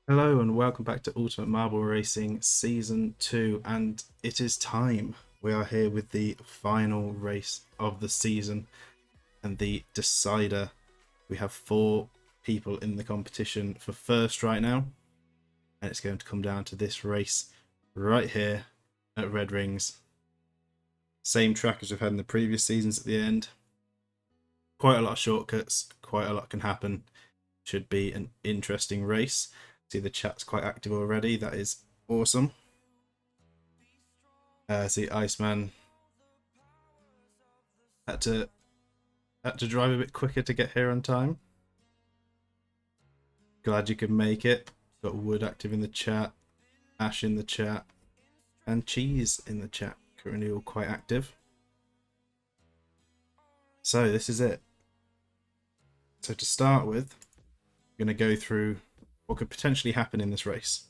Hello and welcome back to Ultimate Marble Racing Season 2, and it is time. We are here with the final race of the season and the decider. We have 4 people in the competition for first right now, and it's going to come down to this race right here at Red Rings. Same track as we've had in the previous seasons at the end. Quite a lot of shortcuts, quite a lot can happen. Should be an interesting race. See, the chat's quite active already. That is awesome. See, Iceman had to drive a bit quicker to get here on time. Glad you could make it. Got Wood active in the chat, Ash in the chat, and Cheese in the chat. Currently all quite active. So this is it. So to start with, I'm going to go through what could potentially happen in this race.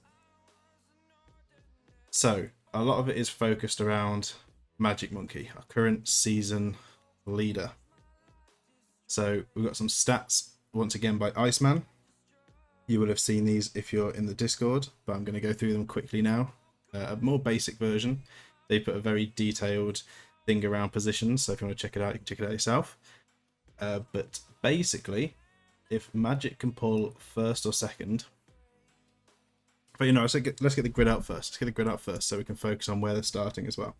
So a lot of it is focused around Magic Monkey, our current season leader. So we've got some stats once again by Iceman. You will have seen these if you're in the Discord, but I'm going to go through them quickly now. A more basic version. They put a very detailed thing around positions, so if you want to check it out, you can check it out yourself. But basically, if Magic can pull first or second, but let's get the grid out first. Let's get the grid out first so we can focus on where they're starting as well.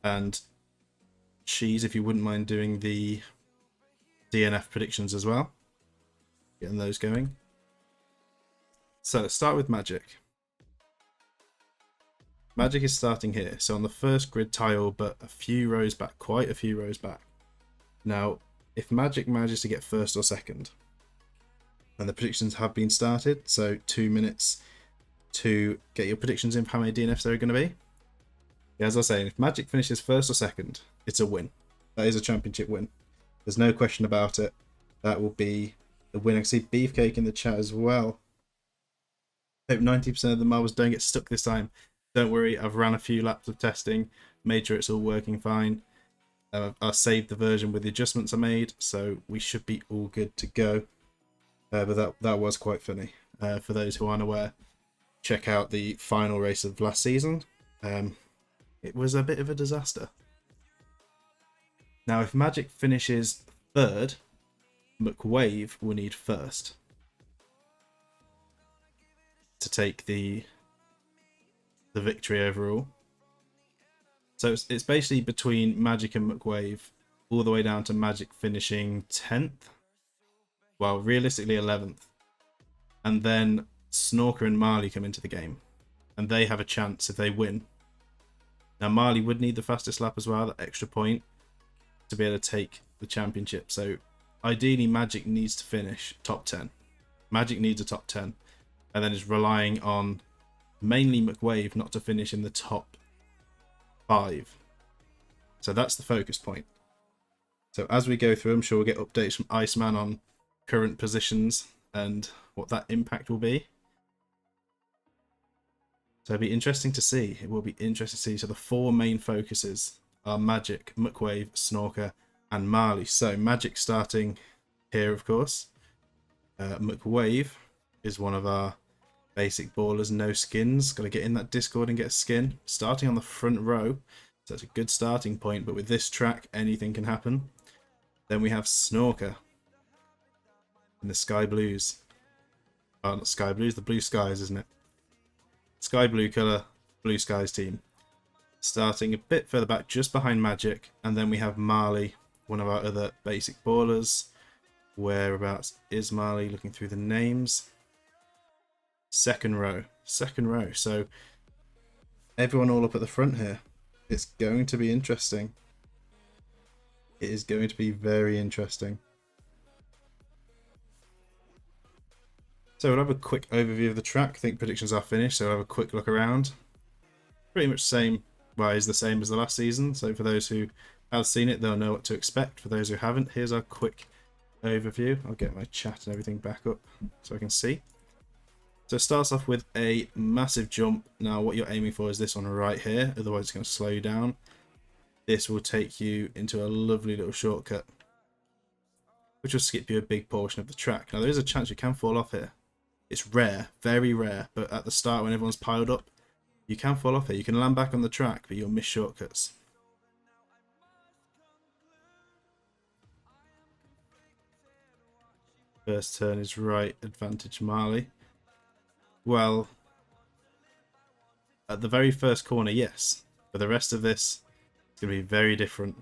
And Cheese, if you wouldn't mind doing the DNF predictions as well. Getting those going. So let's start with Magic. Magic is starting here, so on the first grid tile, but a few rows back, quite a few rows back. Now, if Magic manages to get first or second, and the predictions have been started, so 2 minutes to get your predictions in for how many DNFs there are going to be. As I was saying, if Magic finishes first or second, it's a win. That is a championship win. There's no question about it. That will be the win. I can see Beefcake in the chat as well. Hope 90% of the marbles don't get stuck this time. Don't worry, I've ran a few laps of testing, made sure it's all working fine. I saved the version with the adjustments I made, so we should be all good to go. But that was quite funny. For those who aren't aware, check out the final race of last season. It was a bit of a disaster. Now, if Magic finishes third, McWave will need first to take the victory overall. So it's basically between Magic and McWave, all the way down to Magic finishing 10th. Well, realistically 11th. And then Snorker and Marley come into the game, and they have a chance if they win. Now, Marley would need the fastest lap as well, that extra point, to be able to take the championship. So ideally, Magic needs to finish top 10. Magic needs a top 10, and then is relying on mainly McWave not to finish in the top 5. So that's the focus point. So as we go through, I'm sure we'll get updates from Iceman on current positions and what that impact will be. So it'll be interesting to see. It will be interesting to see. So the 4 main focuses are Magic, McWave, Snorker, and Marley. So Magic starting here, of course. McWave is one of our basic ballers, no skins. Got to get in that Discord and get a skin. Starting on the front row. So that's a good starting point. But with this track, anything can happen. Then we have Snorker in the Sky Blues. Oh, not Sky Blues, the Blue Skies, isn't it? Sky Blue colour, Blue Skies team. Starting a bit further back, just behind Magic. And then we have Marley, one of our other basic ballers. Whereabouts is Marley? Looking through the names. Second row. So everyone all up at the front here. It's going to be interesting. It is going to be very interesting. So we'll have a quick overview of the track. I think predictions are finished, so we'll have a quick look around. Pretty much same, well, is the same as the last season. So for those who have seen it, they'll know what to expect. For those who haven't, here's our quick overview. I'll get my chat and everything back up so I can see. So it starts off with a massive jump. Now what you're aiming for is this one right here, otherwise it's going to slow you down. This will take you into a lovely little shortcut. which will skip you a big portion of the track. Now, there is a chance you can fall off here. It's rare, very rare, but at the start when everyone's piled up, you can fall off here. You can land back on the track, but you'll miss shortcuts. First turn is right, advantage Marley. Well, at the very first corner, yes. But the rest of this is going to be very different.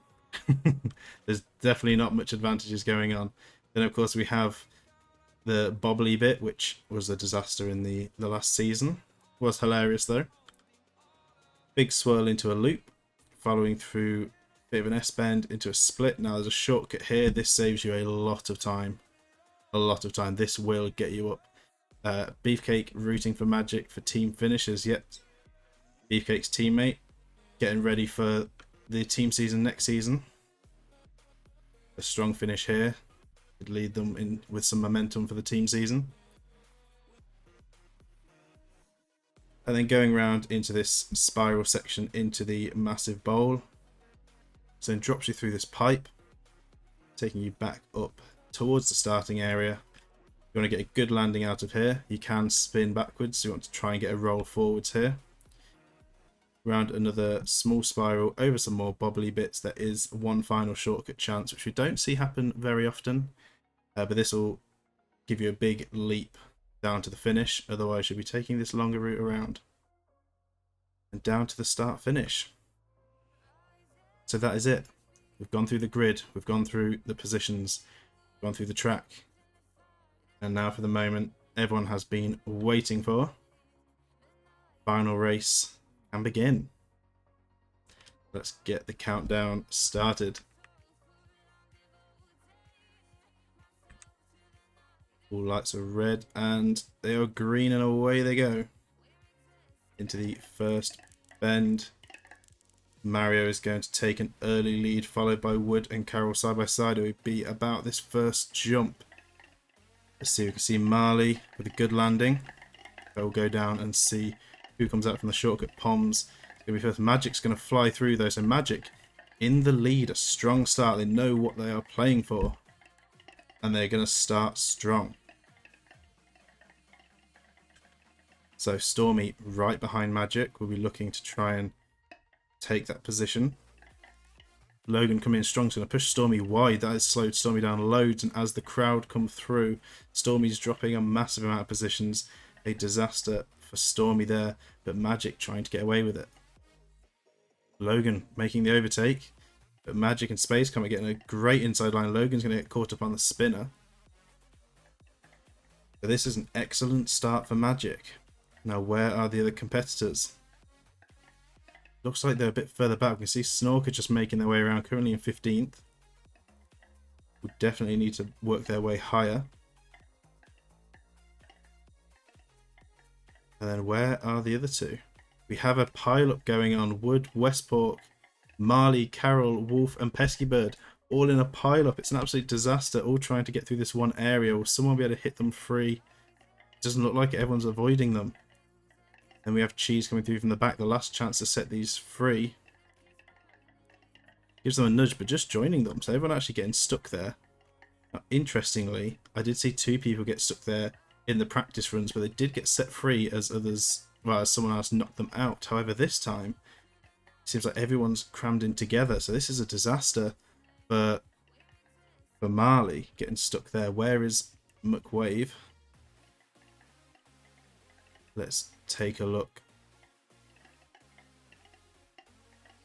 There's definitely not much advantages going on. Then, of course, we have the bobbly bit, which was a disaster in the last season. Was hilarious, though. Big swirl into a loop, following through a bit of an S-bend into a split. Now, there's a shortcut here. This saves you a lot of time. A lot of time. This will get you up. Beefcake rooting for Magic for team finishes. Yet Beefcake's teammate getting ready for the team season next season. A strong finish here could lead them in with some momentum for the team season. And then going around into this spiral section into the massive bowl. So then drops you through this pipe, taking you back up towards the starting area. You want to get a good landing out of here. You can spin backwards, so you want to try and get a roll forwards here. Round another small spiral over some more bobbly bits. There is one final shortcut chance, which we don't see happen very often, but this will give you a big leap down to the finish. Otherwise, you'll be taking this longer route around and down to the start finish. So that is it. We've gone through the grid, we've gone through the positions, we've gone through the track, and now for the moment everyone has been waiting for. Final race can begin. Let's get the countdown started. All lights are red and they are green, and away they go into the first bend. Mario is going to take an early lead, followed by Wood and Carol side by side. It would be about this first jump. Let's see, we can see Marley with a good landing. We'll go down and see who comes out from the shortcut. Poms is going to be first. Magic's going to fly through though, so Magic in the lead, a strong start. They know what they are playing for, and they're going to start strong. So Stormy right behind Magic will be looking to try and take that position. Logan coming in strong, so going to push Stormy wide. That has slowed Stormy down loads, and as the crowd come through, Stormy's dropping a massive amount of positions. A disaster for Stormy there, but Magic trying to get away with it. Logan making the overtake, but Magic and Space Comet getting a great inside line. Logan's going to get caught up on the spinner. So this is an excellent start for Magic. Now, where are the other competitors? Looks like they're a bit further back. We can see Snorker just making their way around, currently in 15th. Would definitely need to work their way higher. And then where are the other two? We have a pile-up going on. Wood, Westport, Marley, Carol, Wolf and Pesky Bird all in a pile-up. It's an absolute disaster, all trying to get through this one area. Will someone be able to hit them free? It doesn't look like it. Everyone's avoiding them. Then we have Cheese coming through from the back. The last chance to set these free. Gives them a nudge, but just joining them. So everyone actually getting stuck there. Now, interestingly, I did see two people get stuck there in the practice runs, but they did get set free as others, well, as someone else knocked them out. However, this time, it seems like everyone's crammed in together. So this is a disaster for Marley getting stuck there. Where is McWave? Let's take a look.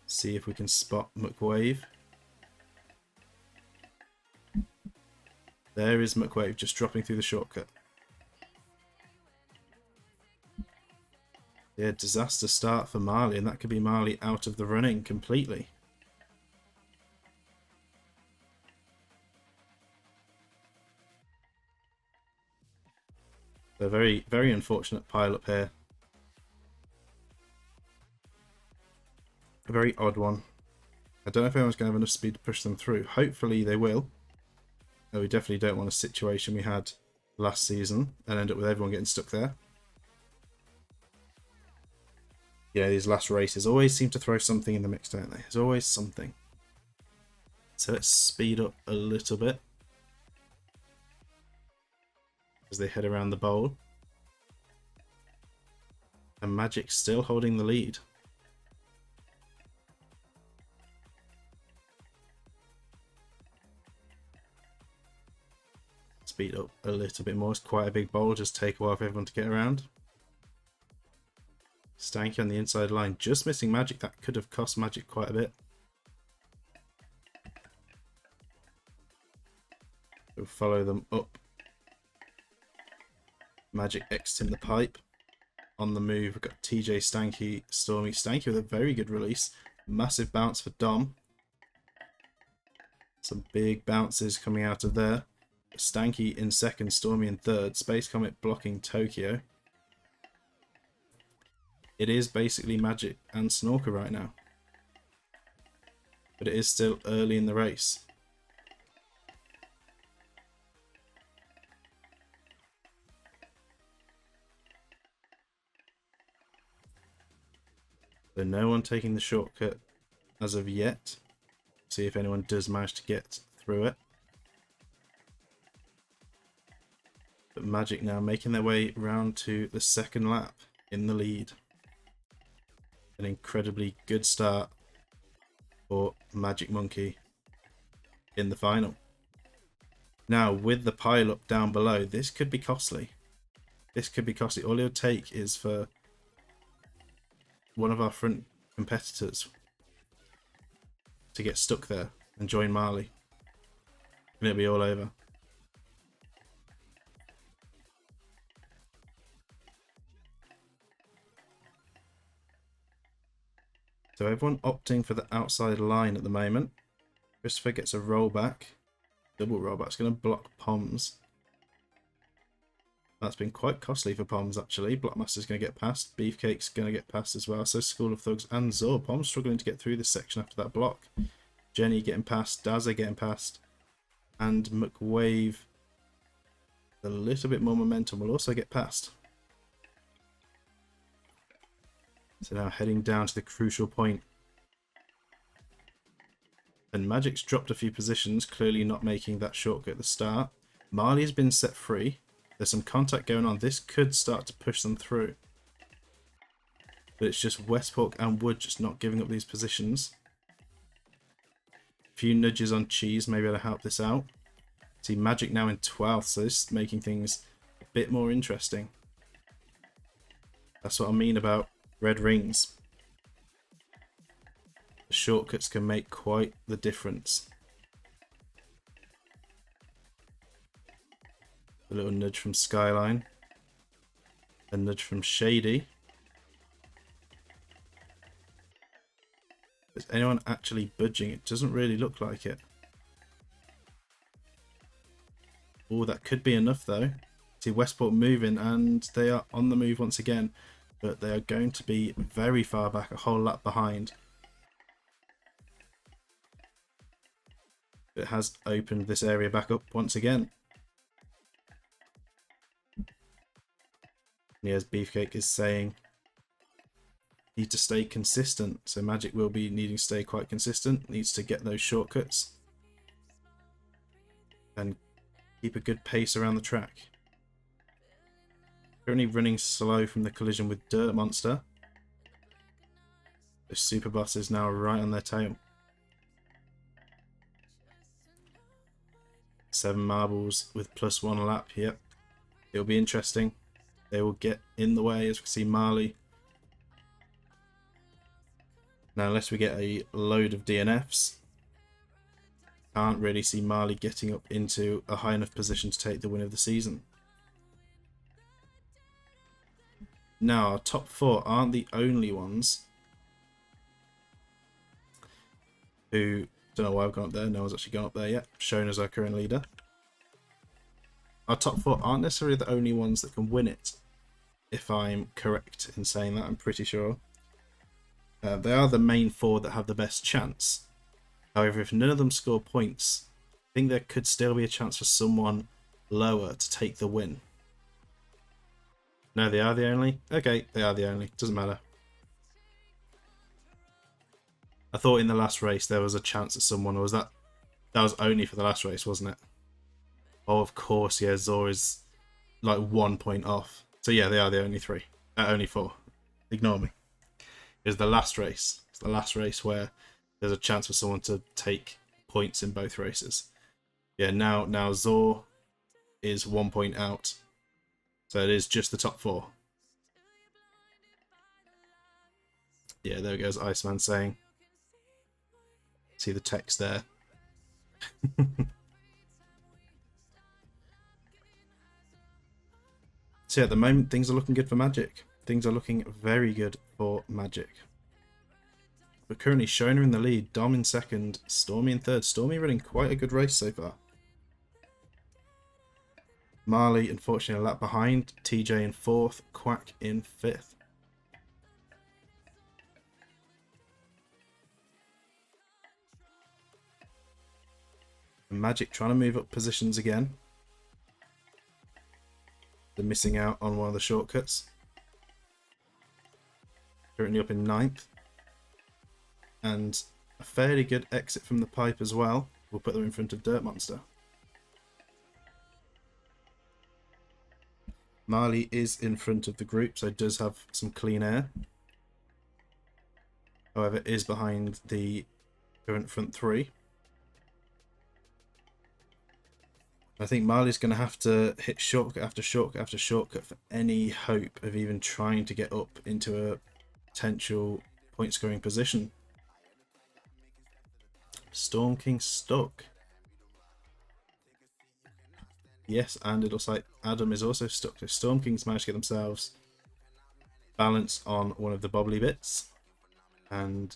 See if we can spot McWave. There is McWave just dropping through the shortcut. Yeah, disaster start for Marley, and that could be Marley out of the running completely. A very, very unfortunate pile up here. A very odd one. I don't know if anyone's going to have enough speed to push them through. Hopefully they will. No, we definitely don't want a situation we had last season and end up with everyone getting stuck there. Yeah, these last races always seem to throw something in the mix, don't they? There's always something. So let's speed up a little bit. as they head around the bowl. And Magic still holding the lead. Speed up a little bit more. It's quite a big bowl. Just take a while for everyone to get around. Stanky on the inside line. Just missing Magic. That could have cost Magic quite a bit. We'll follow them up. Magic exiting the pipe. On the move, we've got TJ, Stanky, Stormy. Stanky with a very good release. Massive bounce for Dom. Some big bounces coming out of there. Stanky in second, Stormy in third. Space Comet blocking Tokyo. It is basically Magic and Snorker right now. But it is still early in the race. So no one taking the shortcut as of yet. See if anyone does manage to get through it. But Magic now making their way round to the second lap in the lead. An incredibly good start for Magic Monkey in the final. Now with the pile up down below, this could be costly. This could be costly. All it would take is for one of our front competitors to get stuck there and join Marley. And it'll be all over. So everyone opting for the outside line at the moment. Christopher gets a rollback. Double rollback. It's going to block Poms. That's been quite costly for Poms actually. Blockmaster's going to get past. Beefcake's going to get past as well. So School of Thugs and Zor. Poms struggling to get through this section after that block. Jenny getting past. Dazza getting past. And McWave, a little bit more momentum, will also get past. So now heading down to the crucial point. And Magic's dropped a few positions, clearly not making that shortcut at the start. Marley's been set free. There's some contact going on. This could start to push them through. But it's just Westport and Wood just not giving up these positions. A few nudges on Cheese maybe to help this out. See Magic now in 12th, so this is making things a bit more interesting. That's what I mean about red rings. The shortcuts can make quite the difference. A little nudge from Skyline. A nudge from Shady. Is anyone actually budging? It doesn't really look like it. Oh, that could be enough though. See Westport moving and they are on the move once again. But they are going to be very far back, a whole lap behind. It has opened this area back up once again. And as Beefcake is saying, need to stay consistent. So Magic will be needing to stay quite consistent. Needs to get those shortcuts. And keep a good pace around the track. Currently running slow from the collision with Dirt Monster. The Super Boss is now right on their tail. 7 marbles with +1 lap. Yep. It'll be interesting. They will get in the way as we see Marley. Now unless we get a load of DNFs, can't really see Marley getting up into a high enough position to take the win of the season. Now our top 4 aren't the only ones who, don't know why I've gone up there, no one's actually gone up there yet, shown as our current leader. Our top 4 aren't necessarily the only ones that can win it, if I'm correct in saying that, I'm pretty sure. They are the main 4 that have the best chance. However, if none of them score points, I think there could still be a chance for someone lower to take the win. No, they are the only? Okay, they are the only. Doesn't matter. I thought in the last race there was a chance that someone, or was that... That was only for the last race, wasn't it? Oh, of course, yeah, Zor is like 1 point off. So yeah, they are the only three. Only four. Ignore me. It's the last race. It's the last race where there's a chance for someone to take points in both races. Yeah, now Zor is 1 point out. So it is just the top four. Yeah, there goes Iceman saying. See the text there. So yeah, at the moment, things are looking good for Magic. Things are looking very good for Magic. But currently, Shona in the lead, Dom in second, Stormy in third. Stormy running quite a good race so far. Marley, unfortunately, a lap behind. TJ in fourth, Quack in fifth. And Magic trying to move up positions again. They're missing out on one of the shortcuts. Currently up in ninth. And a fairly good exit from the pipe as well. We'll put them in front of Dirt Monster. Marley is in front of the group, so does have some clean air. However, is behind the current front three. I think Marley's going to have to hit shortcut after shortcut after shortcut for any hope of even trying to get up into a potential point scoring position. Storm King stuck. Yes, and it looks like Adam is also stuck. So Storm King's managed to get themselves balanced on one of the bobbly bits. And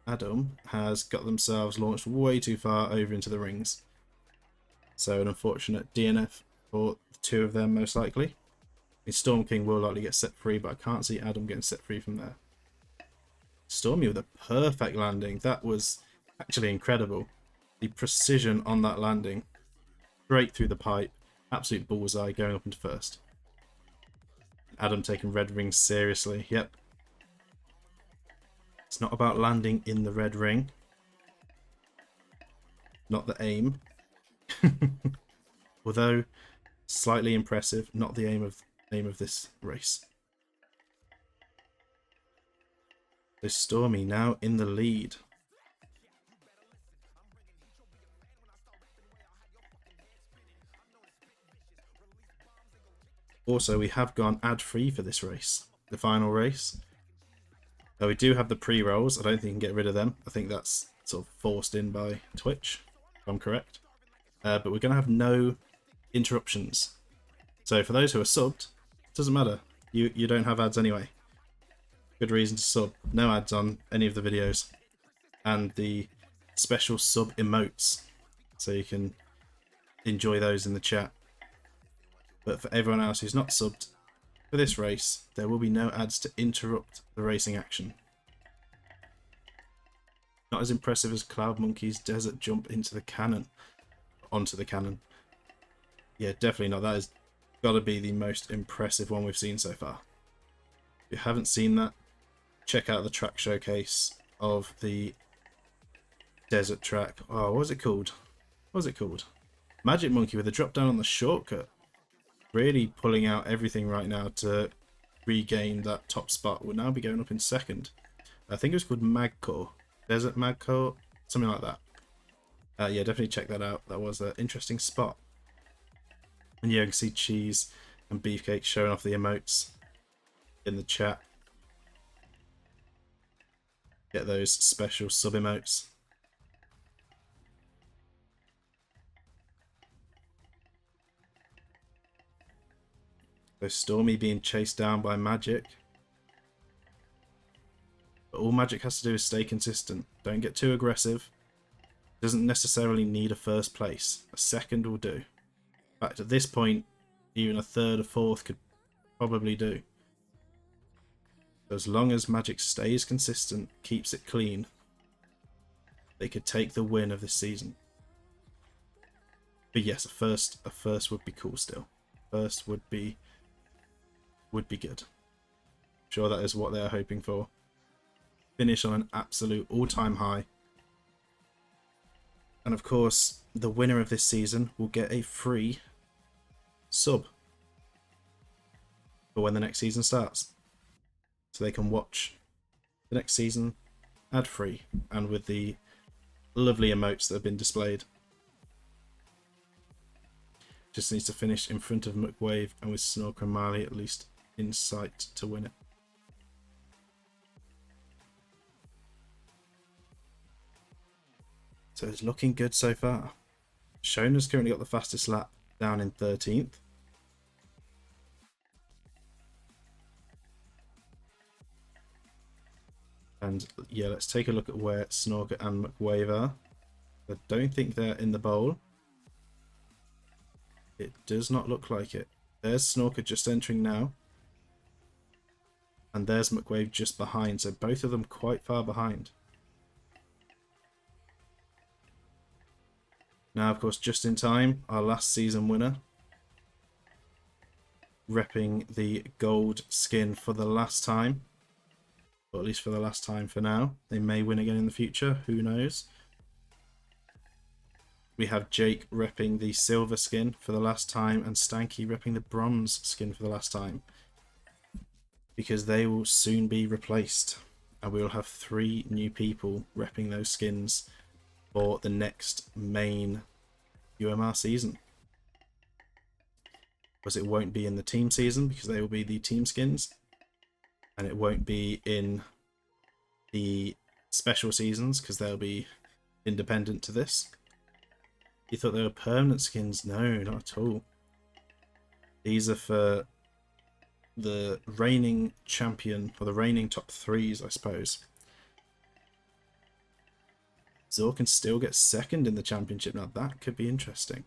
Adam has got themselves launched way too far over into the rings. So an unfortunate DNF for the two of them, most likely. The Storm King will likely get set free, but I can't see Adam getting set free from there. Stormy with a perfect landing. That was actually incredible. The precision on that landing. Straight through the pipe. Absolute bullseye going up into first. Adam taking red rings seriously. Yep. It's not about landing in the red ring. Not the aim. Although slightly impressive, not the aim of this race. So Stormy now in the lead. Also, we have gone ad-free for this race, the final race. Now, we do have the pre-rolls. I don't think we can get rid of them. I think that's sort of forced in by Twitch, if I'm correct. But we're going to have no interruptions. So for those who are subbed, it doesn't matter. You don't have ads anyway. Good reason to sub. No ads on any of the videos. And the special sub emotes. So you can enjoy those in the chat. But for everyone else who's not subbed for this race, there will be no ads to interrupt the racing action. Not as impressive as Cloud Monkey's desert jump into the cannon. Onto the cannon. Yeah, definitely not. That has got to be the most impressive one we've seen so far. If you haven't seen that, check out the track showcase of the desert track. Oh, what was it called? What was it called? Magic Monkey with a drop down on the shortcut. Really pulling out everything right now to regain that top spot. We'll now be going up in second. I think it was called Magcore. Desert Magcore? Something like that. Yeah, definitely check that out. That was an interesting spot. And yeah, you can see Cheese and Beefcake showing off the emotes in the chat. Get those special sub emotes. So Stormy being chased down by Magic. But all Magic has to do is stay consistent. Don't get too aggressive. Doesn't necessarily need a first place. A second will do. In fact, at this point, even a third or fourth could probably do. As long as Magic stays consistent, keeps it clean, they could take the win of this season. But yes, a first would be cool still. First would be good. I'm sure that is what they are hoping for. Finish on an absolute all-time high. And of course, the winner of this season will get a free sub for when the next season starts, so they can watch the next season ad-free and with the lovely emotes that have been displayed. Just needs to finish in front of McWave and with Snorker and Marley at least in sight to win it. So it's looking good so far. Shona's currently got the fastest lap down in 13th. And yeah, let's take a look at where Snorker and McWave are. I don't think they're in the bowl. It does not look like it. There's Snorker just entering now. And there's McWave just behind, so both of them quite far behind. Now, of course, just in time, our last season winner. Repping the gold skin for the last time. Or at least for the last time for now. They may win again in the future, who knows. We have Jake repping the silver skin for the last time and Stanky repping the bronze skin for the last time. Because they will soon be replaced. And we will have 3 new people repping those skins for the next main UMR season. Because it won't be in the team season because they will be the team skins. And it won't be in the special seasons because they'll be independent to this. You thought they were permanent skins? No, not at all. These are for the reigning champion, or the reigning top 3s, I suppose. Zor can still get second in the championship. Now that could be interesting.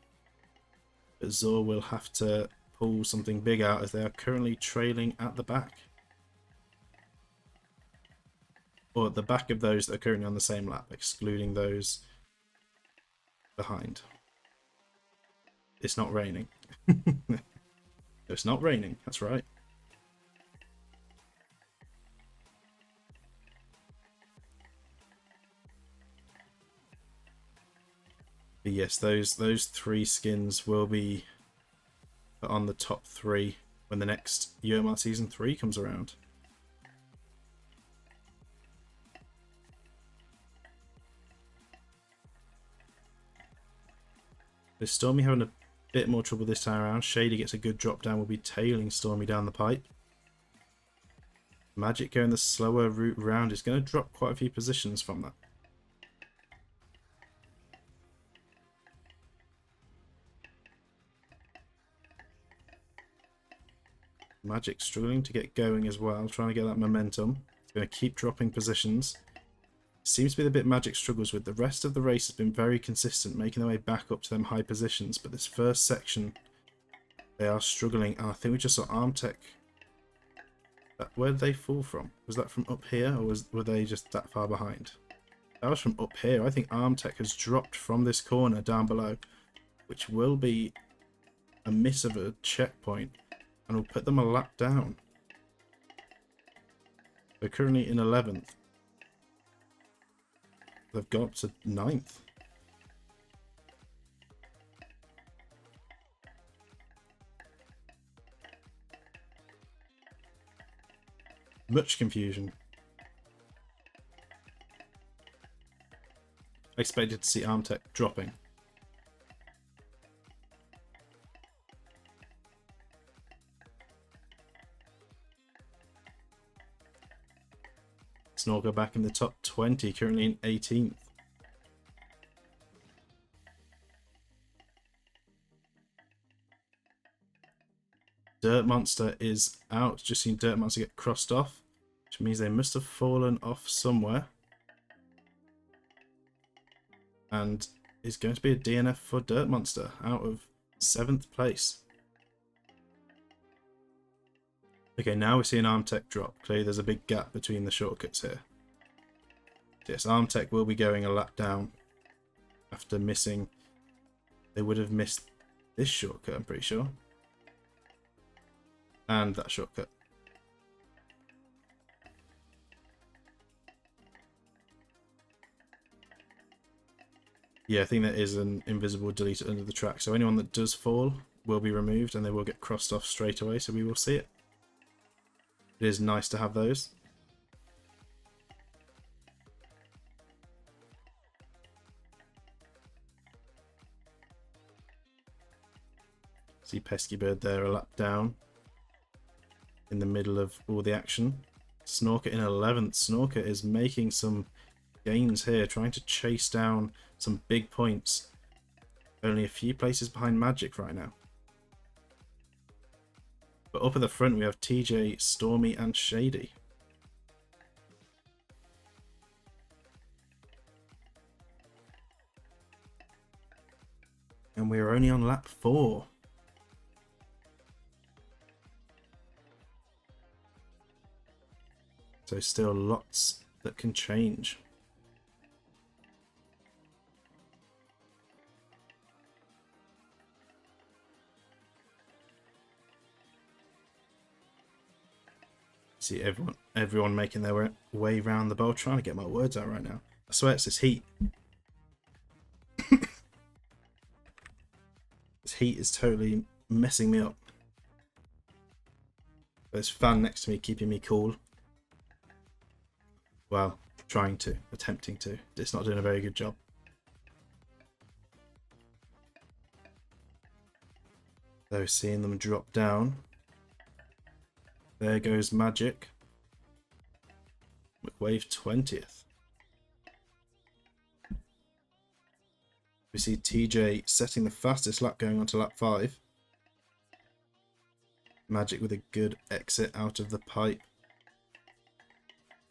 But Zor will have to pull something big out as they are currently trailing at the back. Or at the back of those that are currently on the same lap, excluding those behind. It's not raining. It's not raining, that's right. But yes, those 3 skins will be on the top 3 when the next UMR Season 3 comes around. With Stormy having a bit more trouble this time around, Shady gets a good drop down, will be tailing Stormy down the pipe. Magic going the slower route round is going to drop quite a few positions from that. Magic struggling to get going as well, trying to get that momentum. It's going to keep dropping positions. Seems to be the bit Magic struggles with. The rest of the race has been very consistent, making their way back up to them high positions. But this first section, they are struggling. And I think we just saw Armtech. Where did they fall from? Was that from up here, or were they just that far behind? That was from up here. I think Armtech has dropped from this corner down below, which will be a miss of a checkpoint. And will put them a lap down. They're currently in 11th. They've got up to 9th. Much confusion. I expected to see Armtech dropping. Snorker back in the top 20, currently in 18th. Dirt Monster is out. Just seen Dirt Monster get crossed off, which means they must have fallen off somewhere. And it's going to be a DNF for Dirt Monster out of 7th place. Okay, now we're seeing Armtech drop. Clearly there's a big gap between the shortcuts here. Yes, Armtech will be going a lap down after missing. They would have missed this shortcut, I'm pretty sure. And that shortcut. Yeah, I think there is an invisible deleter under the track. So anyone that does fall will be removed and they will get crossed off straight away, so we will see it. It is nice to have those. See Pesky Bird there a lap down in the middle of all the action. Snorker in 11th. Snorker is making some gains here, trying to chase down some big points. Only a few places behind Magic right now. But up at the front we have TJ, Stormy and Shady. And we're only on lap 4. So still lots that can change. See everyone making their way round the bowl, trying to get my words out right now. I swear it's this heat. This heat is totally messing me up. There's a fan next to me keeping me cool. Well, attempting to. It's not doing a very good job. So seeing them drop down. There goes Magic. McWave 20th. We see TJ setting the fastest lap going on to lap 5. Magic with a good exit out of the pipe.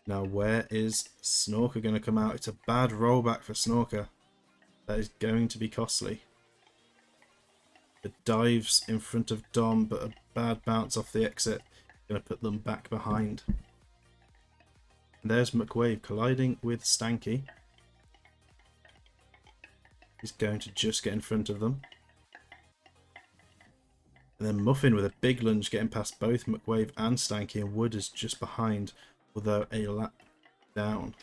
Now where is Snorker going to come out? It's a bad rollback for Snorker. That is going to be costly. The dives in front of Dom, but a bad bounce off the exit. Going to put them back behind. And there's McWave colliding with Stanky. He's going to just get in front of them. And then Muffin with a big lunge getting past both McWave and Stanky, and Wood is just behind, although a lap down.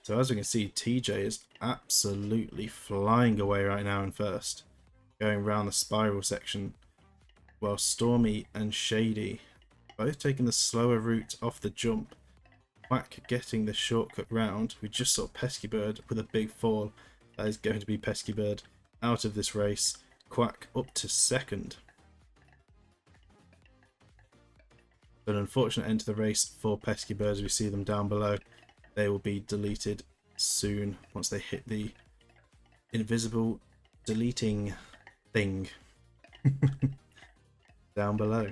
So as we can see, TJ is absolutely flying away right now in first, going around the spiral section, while Stormy and Shady both taking the slower route off the jump. Quack getting the shortcut round. We just saw Pesky Bird with a big fall. That is going to be Pesky Bird out of this race. Quack up to second. An unfortunate end to the race for Pesky Bird as we see them down below. They will be deleted soon once they hit the invisible deleting thing down below.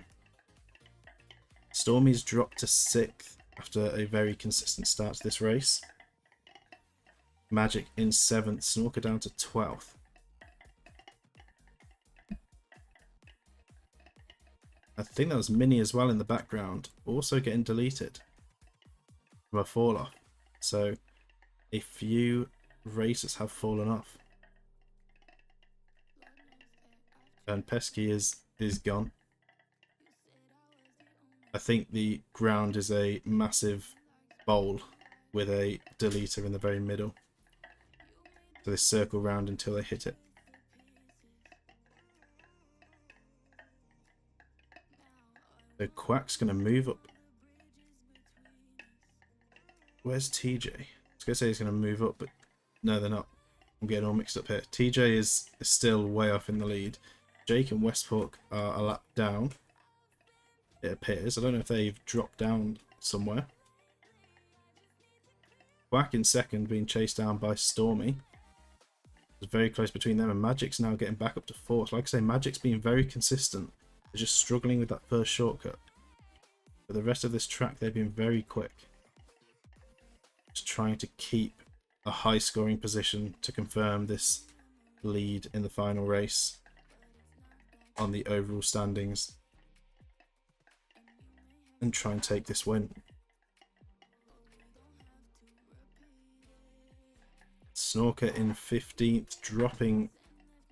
Stormy's dropped to 6th after a very consistent start to this race. Magic in 7th, Snorker down to 12th. I think that was Mini as well in the background, also getting deleted from a fall off. So a few racers have fallen off. And Pesky is gone. I think the ground is a massive bowl with a deleter in the very middle. So they circle round until they hit it. So Quack's going to move up. Where's TJ? I was going to say he's going to move up, but no, they're not. I'm getting all mixed up here. TJ is still way off in the lead. Jake and Westport are a lap down, it appears. I don't know if they've dropped down somewhere. Quack in second, being chased down by Stormy. It's very close between them, and Magic's now getting back up to 4th. Like I say, Magic's been very consistent. They're just struggling with that first shortcut. But the rest of this track, they've been very quick. Just trying to keep a high scoring position to confirm this lead in the final race on the overall standings and try and take this win. Snorker in 15th, dropping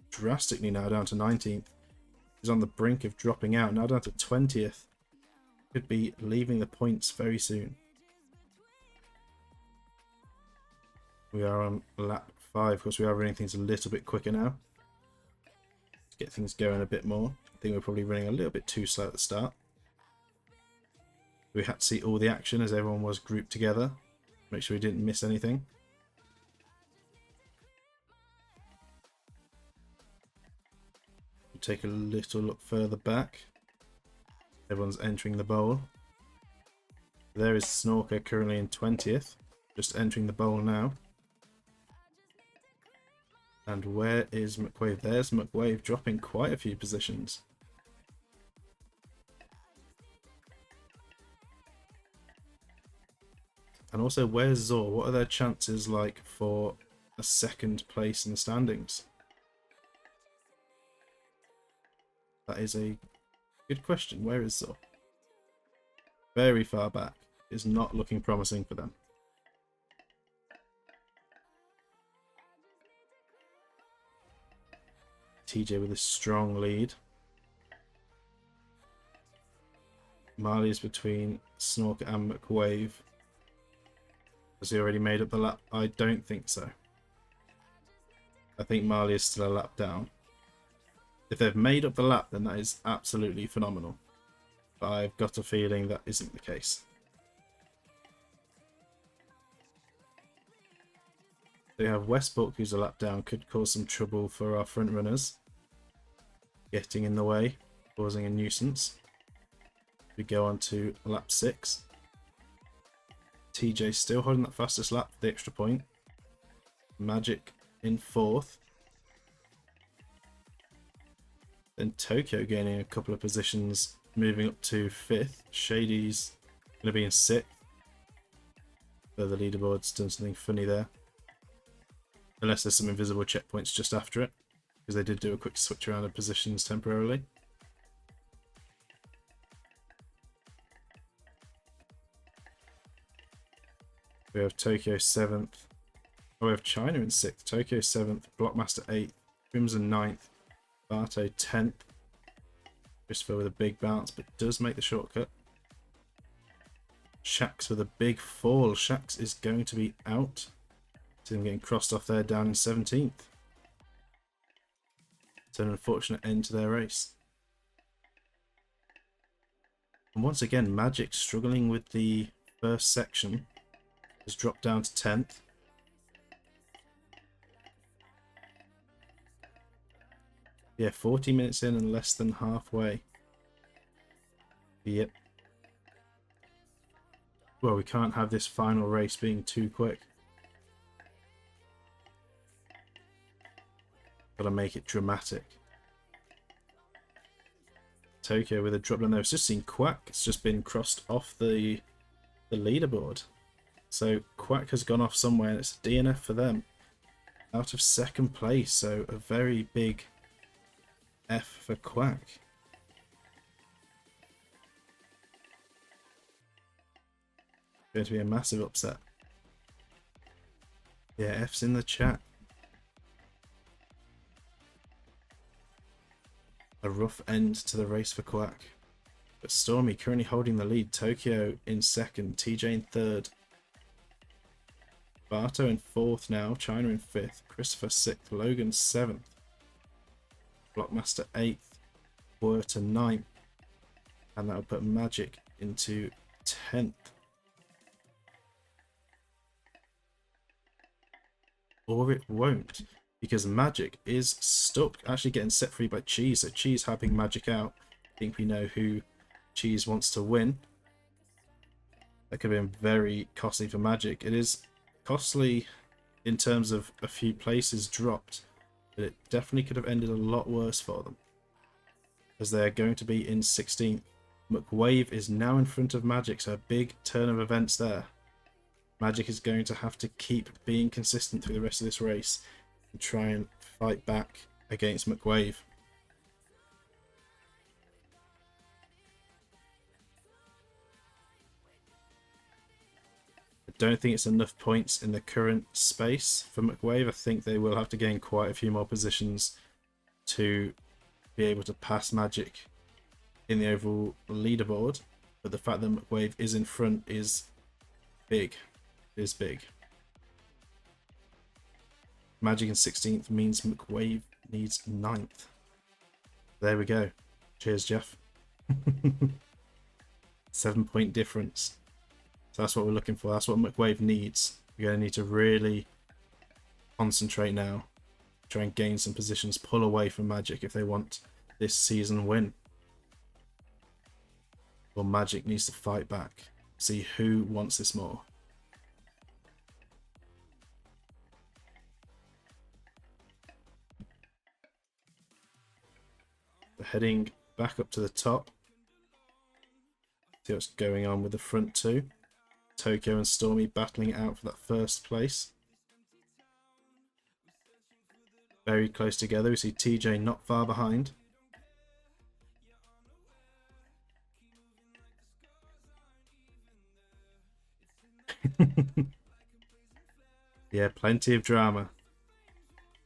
drastically now down to 19th. He's on the brink of dropping out, now down to 20th. Could be leaving the points very soon. We are on lap 5. Of course, we are running things a little bit quicker now to get things going a bit more. I think we're probably running a little bit too slow at the start. We had to see all the action as everyone was grouped together. Make sure we didn't miss anything. We'll take a little look further back. Everyone's entering the bowl. There is Snorker currently in 20th, just entering the bowl now. And where is McWave? There's McWave dropping quite a few positions. And also, where's Zor? What are their chances like for a second place in the standings? That is a good question. Where is Zor? Very far back. Is not looking promising for them. TJ with a strong lead. Marley is between Snorker and McWave. Has he already made up the lap? I don't think so. I think Marley is still a lap down. If they've made up the lap, then that is absolutely phenomenal. But I've got a feeling that isn't the case. We have Westbrook, who's a lap down, could cause some trouble for our front runners. Getting in the way, causing a nuisance. We go on to lap 6. TJ still holding that fastest lap for the extra point. Magic in 4th. Then Tokyo gaining a couple of positions, moving up to 5th. Shady's going to be in 6th. So the leaderboard's done something funny there. Unless there's some invisible checkpoints just after it, because they did do a quick switch around of positions temporarily. We have Tokyo 7th. Oh, we have China in 6th. Tokyo 7th. Blockmaster 8th. Crimson 9th. Barto 10th. Christopher with a big bounce, but does make the shortcut. Shax with a big fall. Shax is going to be out. See them getting crossed off there down in 17th. It's an unfortunate end to their race. And once again, Magic struggling with the first section. Has dropped down to 10th. Yeah, 40 minutes in and less than halfway. Yep. Well, we can't have this final race being too quick. Gotta make it dramatic. Tokyo with a drop down there. It's just seen Quack. It's just been crossed off the leaderboard. So Quack has gone off somewhere and it's a DNF for them. Out of 2nd place. So a very big F for Quack. Going to be a massive upset. Yeah, F's in the chat. A rough end to the race for Quack. But Stormy currently holding the lead. Tokyo in 2nd, TJ in 3rd. Barto in 4th now, China in 5th, Christopher 6th, Logan 7th. Blockmaster 8th, Werter 9th. And that will put Magic into 10th. Or it won't, because Magic is stuck, actually getting set free by Cheese. So Cheese helping Magic out. I think we know who Cheese wants to win. That could have been very costly for Magic. It is costly in terms of a few places dropped, but it definitely could have ended a lot worse for them, as they're going to be in 16th. McWave is now in front of Magic, so a big turn of events there. Magic is going to have to keep being consistent through the rest of this race and try and fight back against McWave. I don't think it's enough points in the current space for McWave. I think they will have to gain quite a few more positions to be able to pass Magic in the overall leaderboard. But the fact that McWave is in front is big. Is big. Magic in 16th means McWave needs 9th. There we go. Cheers, Jeff. 7-point difference. So that's what we're looking for. That's what McWave needs. We're going to need to really concentrate now. Try and gain some positions. Pull away from Magic if they want this season win. Or Magic needs to fight back. See who wants this more. We're heading back up to the top. See what's going on with the front two. Tokyo and Stormy battling it out for that first place. Very close together. We see TJ not far behind. Yeah, plenty of drama.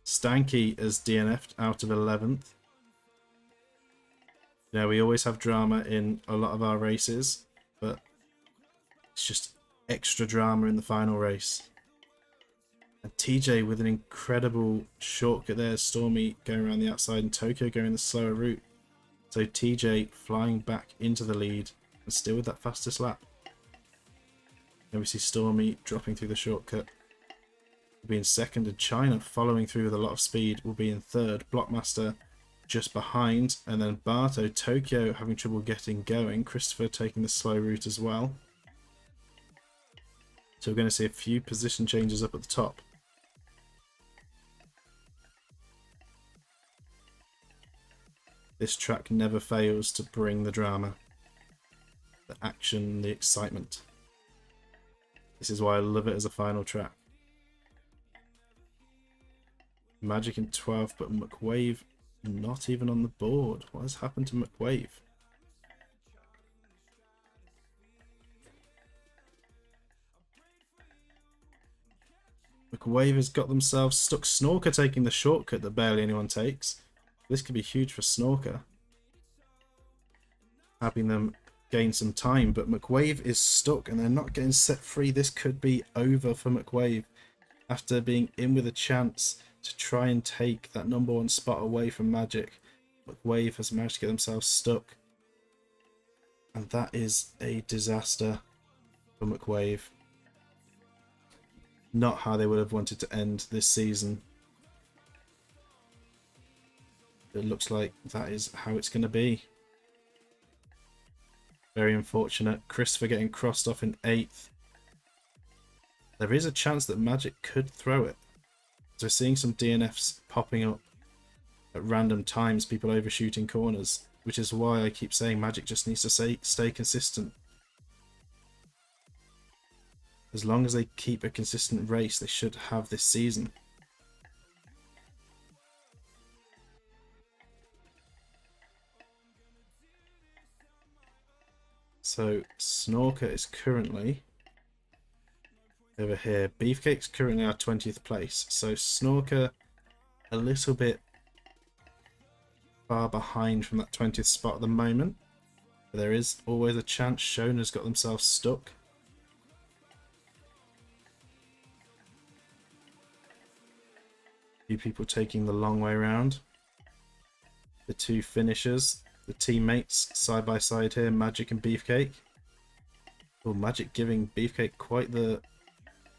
Stanky has DNF'd out of 11th. You know, we always have drama in a lot of our races, but it's just extra drama in the final race. And TJ with an incredible shortcut there. Stormy going around the outside and Tokyo going the slower route. So TJ flying back into the lead and still with that fastest lap. And we see Stormy dropping through the shortcut. Will be in second, and China following through with a lot of speed will be in third. Blockmaster just behind, and then Barto, Tokyo having trouble getting going. Christopher taking the slow route as well. So we're going to see a few position changes up at the top. This track never fails to bring the drama, the action, the excitement. This is why I love it as a final track. Magic in 12th, but McWave not even on the board. What has happened to McWave? McWave has got themselves stuck. Snorker taking the shortcut that barely anyone takes. This could be huge for Snorker. Having them gain some time, but McWave is stuck and they're not getting set free. This could be over for McWave after being in with a chance to try and take that #1 spot away from Magic. McWave has managed to get themselves stuck. And that is a disaster for McWave. Not how they would have wanted to end this season. It looks like that is how it's going to be. Very unfortunate. Christopher getting crossed off in 8th. There is a chance that Magic could throw it. So we're seeing some DNFs popping up at random times, people overshooting corners, which is why I keep saying Magic just needs to stay consistent. As long as they keep a consistent race, they should have this season. So Snorker is currently over here. Beefcake's currently our 20th place. So Snorker a little bit far behind from that 20th spot at the moment. But there is always a chance. Shona's got themselves stuck. Few people taking the long way around. The two finishers, the teammates side by side here, Magic and Beefcake. Oh, Magic giving Beefcake quite the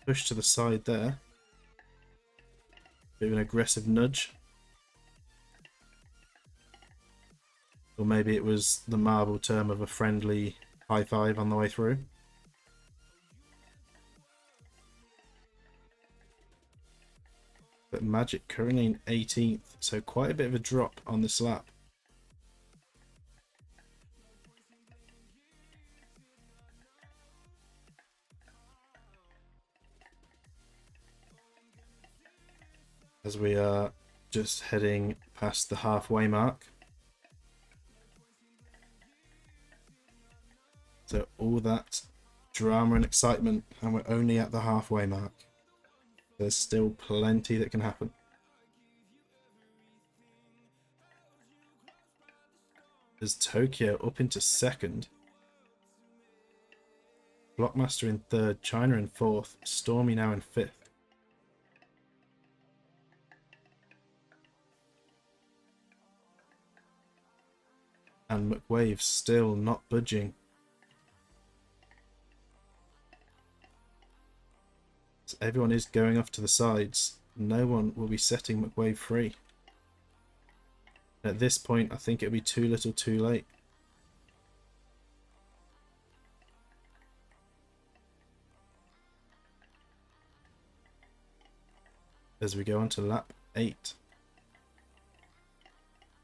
push to the side there. Bit of an aggressive nudge. Or maybe it was the marble term of a friendly high five on the way through. But Magic currently in 18th, so quite a bit of a drop on this lap. As we are just heading past the halfway mark. So all that drama and excitement, and we're only at the halfway mark. There's still plenty that can happen. There's Tokyo up into second. Blockmaster in third, China in fourth, Stormy now in fifth. And McWave still not budging. So everyone is going off to the sides. No one will be setting McWave free. At this point, I think it'll be too little too late. As we go on to lap 8.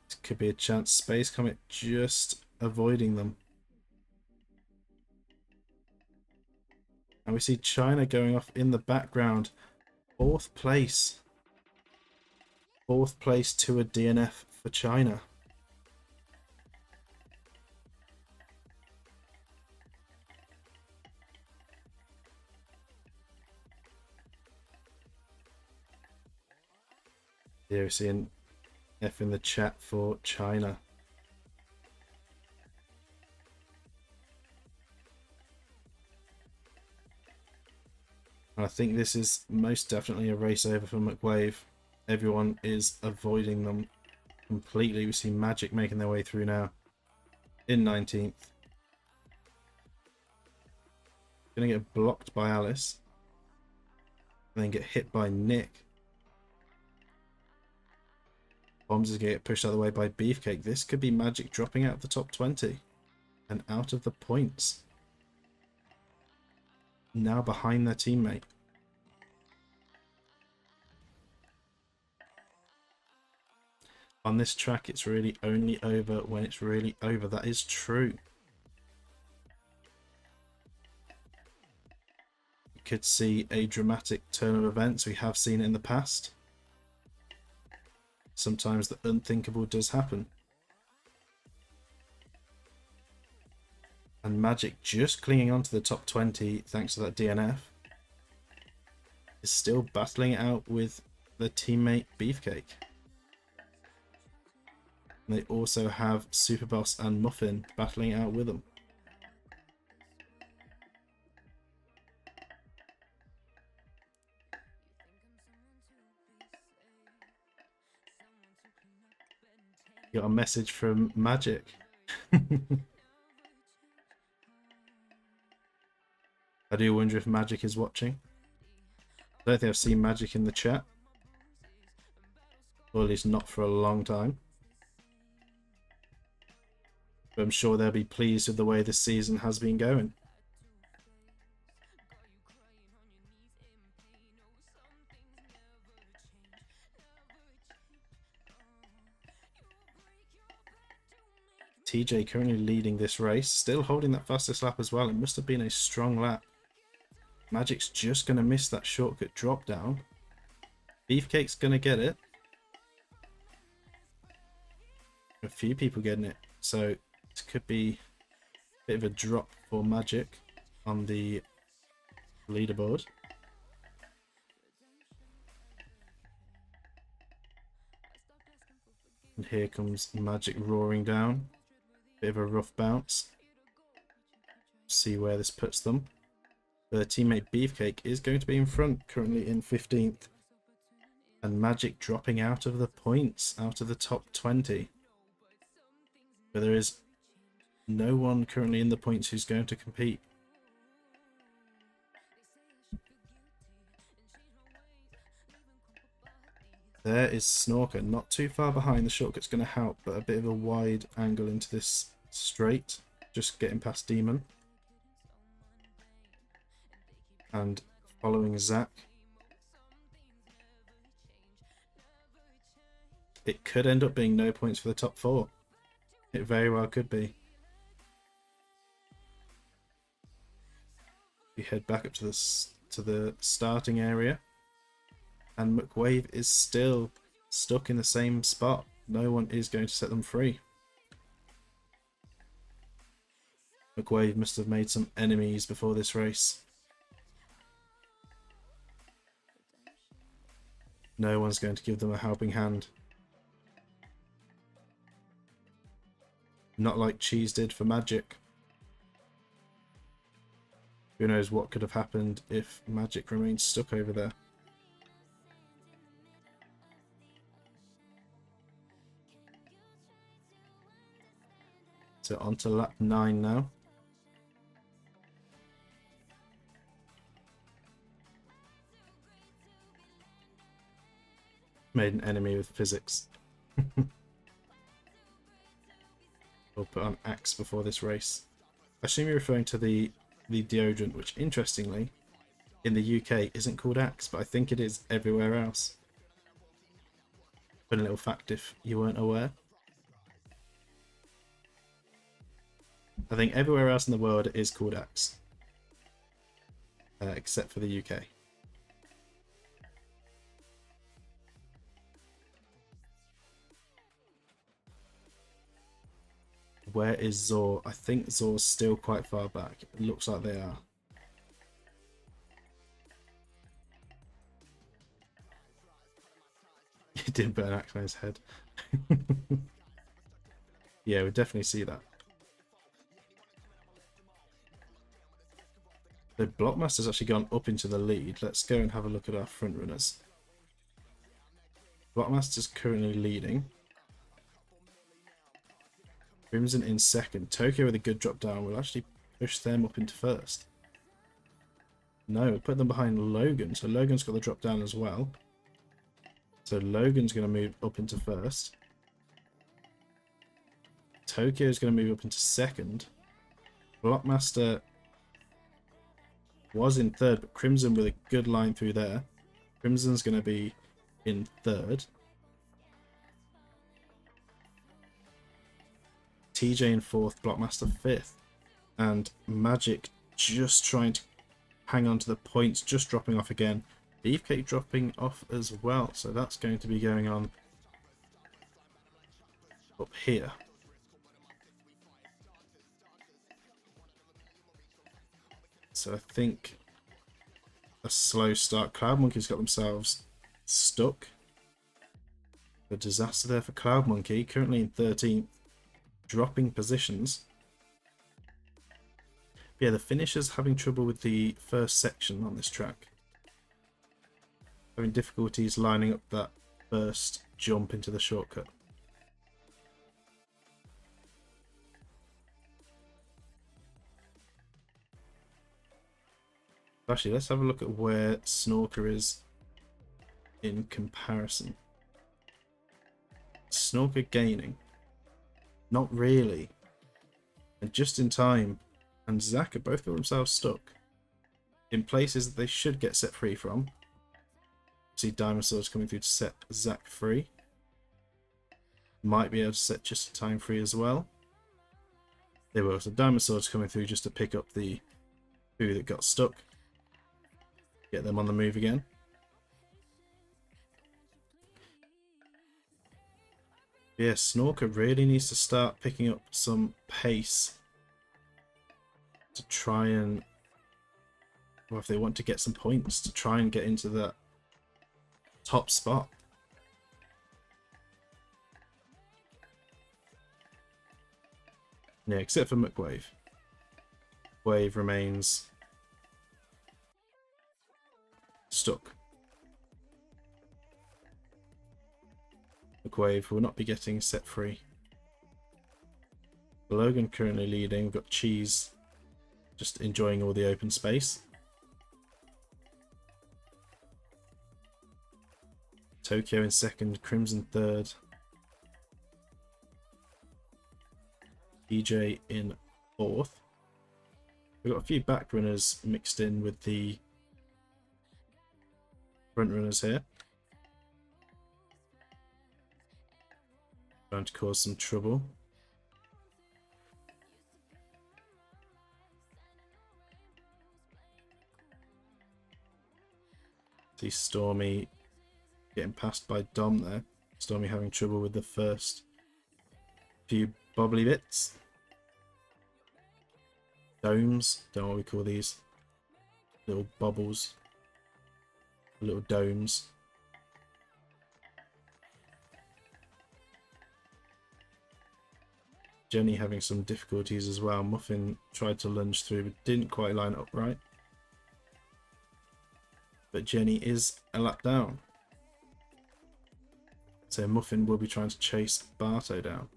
This could be a chance. Space Comet just avoiding them. And we see China going off in the background. 4th place. 4th place to a DNF for China. Here we're seeing F in the chat for China. And I think this is most definitely a race over for McWave. Everyone is avoiding them completely. We see Magic making their way through now in 19th. Gonna get blocked by Alice. And then get hit by Nick. Bombs is going to get pushed out of the way by Beefcake. This could be Magic dropping out of the top 20 and out of the points. Now behind their teammate. On this track, it's really only over when it's really over. That is true. You could see a dramatic turn of events. We have seen it in the past. Sometimes the unthinkable does happen. And Magic, just clinging on to the top 20 thanks to that DNF, is still battling it out with their teammate Beefcake. And they also have Superboss and Muffin battling it out with them. Got a message from Magic. I do wonder if Magic is watching. I don't think I've seen Magic in the chat. Or at least not for a long time. But I'm sure they'll be pleased with the way this season has been going. TJ currently leading this race, still holding that fastest lap as well. It must have been a strong lap. Magic's just going to miss that shortcut drop down. Beefcake's going to get it. A few people getting it, so this could be a bit of a drop for Magic on the leaderboard. And here comes Magic roaring down. Bit of a rough bounce. See where this puts them. Their teammate Beefcake is going to be in front, currently in 15th. And Magic dropping out of the points, out of the top 20. But there is no one currently in the points who's going to compete. There is Snorker, not too far behind. The shortcut's going to help, but a bit of a wide angle into this straight. Just getting past Demon. And following Zach. It could end up being no points for the top 4. It very well could be. We head back up to the starting area. And McWave is still stuck in the same spot. No one is going to set them free. McWave must have made some enemies before this race. No one's going to give them a helping hand. Not like Cheese did for Magic. Who knows what could have happened if Magic remained stuck over there. So on to lap 9 now. Made an enemy with physics. We'll put on Axe before this race. I assume you're referring to the deodorant, which interestingly, in the UK isn't called Axe, but I think it is everywhere else. But a little fact if you weren't aware. I think everywhere else in the world it is called Axe. Except for the UK. Where is Zor? I think Zor's still quite far back. It looks like they are. He did burn axe on his head. Yeah, we definitely see that. The Blockmaster's actually gone up into the lead. Let's go and have a look at our front runners. Blockmaster's currently leading. Crimson in second. Tokyo with a good drop down will actually push them up into first. No, we'll put them behind Logan. So Logan's got the drop down as well. So Logan's going to move up into first. Tokyo's going to move up into second. Blockmaster was in third, but Crimson with a good line through there. Crimson's going to be in third. TJ in fourth, Blockmaster fifth. And Magic just trying to hang on to the points, just dropping off again. Beefcake dropping off as well, so that's going to be going on up here. So I think a slow start. Cloud Monkey's got themselves stuck. A disaster there for Cloud Monkey, currently in 13th, dropping positions. But yeah, the finishers having trouble with the first section on this track. Having difficulties lining up that first jump into the shortcut. Actually, let's have a look at where Snorker is in comparison. Snorker gaining. Not really. And just in time. And Zach have both got themselves stuck in places that they should get set free from. See Diamond Swords coming through to set Zach free. Might be able to set just in time free as well. They will. So Diamond Swords coming through just to pick up the two that got stuck. Get them on the move again. Yeah, Snorker really needs to start picking up some pace to try and, well, if they want to get some points, to try and get into that top spot. Yeah, except for McWave. Wave remains stuck. McWave will not be getting set free. Logan currently leading. We've got Cheese just enjoying all the open space. Tokyo in second, Crimson third. EJ in fourth. We've got a few back runners mixed in with the front runners here. Trying to cause some trouble. See Stormy getting passed by Dom there. Stormy having trouble with the first few bobbly bits. Domes, don't know what we call these. Little bubbles. Little domes. Jenny having some difficulties as well. Muffin tried to lunge through but didn't quite line up right. But Jenny is a lap down. So Muffin will be trying to chase Barto down.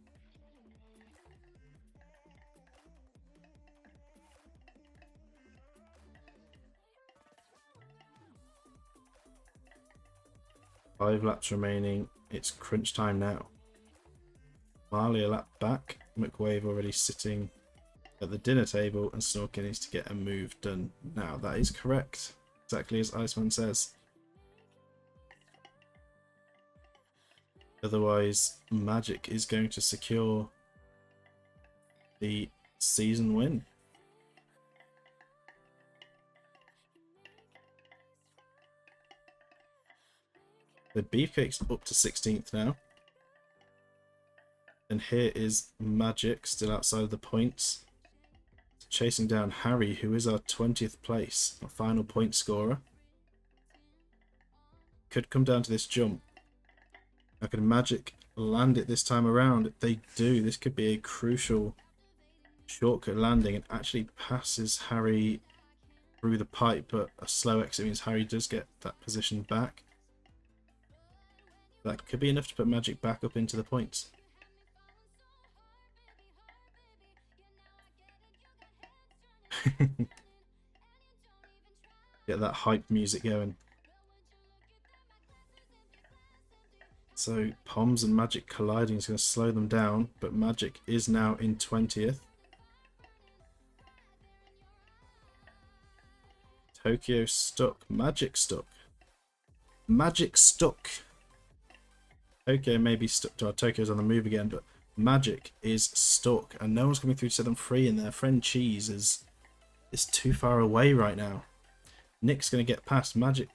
5 laps remaining. It's crunch time now. Marley a lap back. McWave already sitting at the dinner table, and Snorker needs to get a move done now. That is correct. Exactly as Iceman says. Otherwise, Magic is going to secure the season win. The Beefcake's up to 16th now. And here is Magic, still outside of the points. Chasing down Harry, who is our 20th place, our final point scorer. Could come down to this jump. How can Magic land it this time around? If they do, this could be a crucial shortcut landing and actually passes Harry through the pipe, but a slow exit means Harry does get that position back. That could be enough to put Magic back up into the points. Get that hype music going. So Poms and Magic colliding is going to slow them down, but Magic is now in 20th. Tokyo stuck. Magic stuck. Magic stuck. Tokyo may be stuck. Tokyo's on the move again, but Magic is stuck, and no one's coming through to set them free, and their friend Cheese is too far away right now. Nick's going to get past. Magic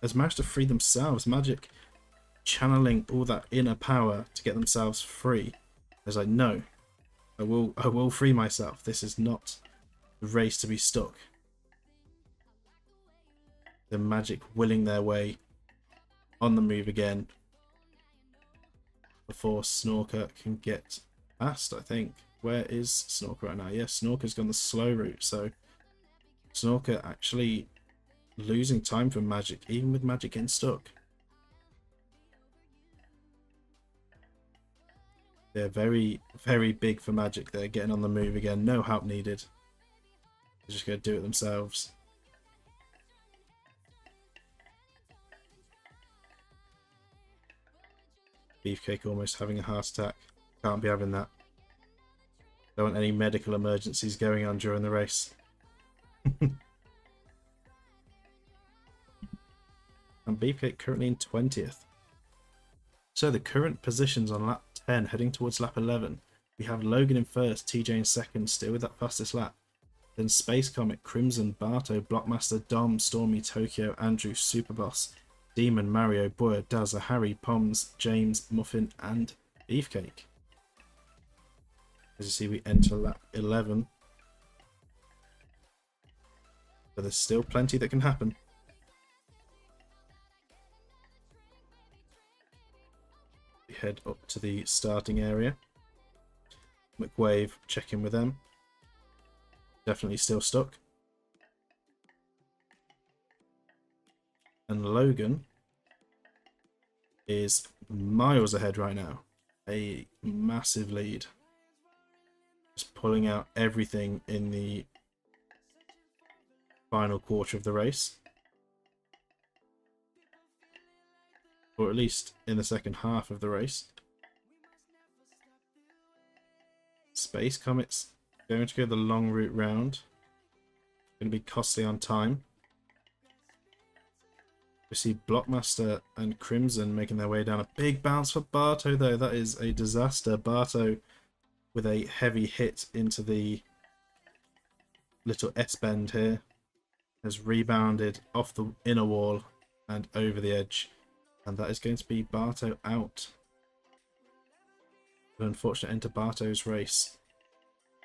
has managed to free themselves. Magic channeling all that inner power to get themselves free. It's like, no, I will free myself. This is not the race to be stuck. The Magic willing their way on the move again before Snorker can get past, I think. Where is Snorker right now? Yes, Snorker's gone the slow route, so Snorker actually losing time for Magic, even with Magic getting stuck. They're very, very big for Magic. They're getting on the move again. No help needed. They're just going to do it themselves. Beefcake almost having a heart attack. Can't be having that. Don't want any medical emergencies going on during the race. And Beefcake currently in 20th. So the current positions on lap 10 heading towards lap 11. We have Logan in first, TJ in second, still with that fastest lap. Then Space Comet, Crimson, Barto, Blockmaster, Dom, Stormy, Tokyo, Andrew, Superboss, Demon, Mario, Boyer, Dazza, Harry, Poms, James, Muffin, and Beefcake. As you see, we enter lap 11. But there's still plenty that can happen. We head up to the starting area. McWave, check in with them. Definitely still stuck. And Logan is miles ahead right now. A massive lead. Just pulling out everything in the final quarter of the race. Or at least in the second half of the race. Space Comet's going to go the long route round. Going to be costly on time. We see Blockmaster and Crimson making their way down. A big bounce for Barto though. That is a disaster. Barto with a heavy hit into the little S-bend here. Has rebounded off the inner wall and over the edge. And that is going to be Barto out. An unfortunate end to Barto's race.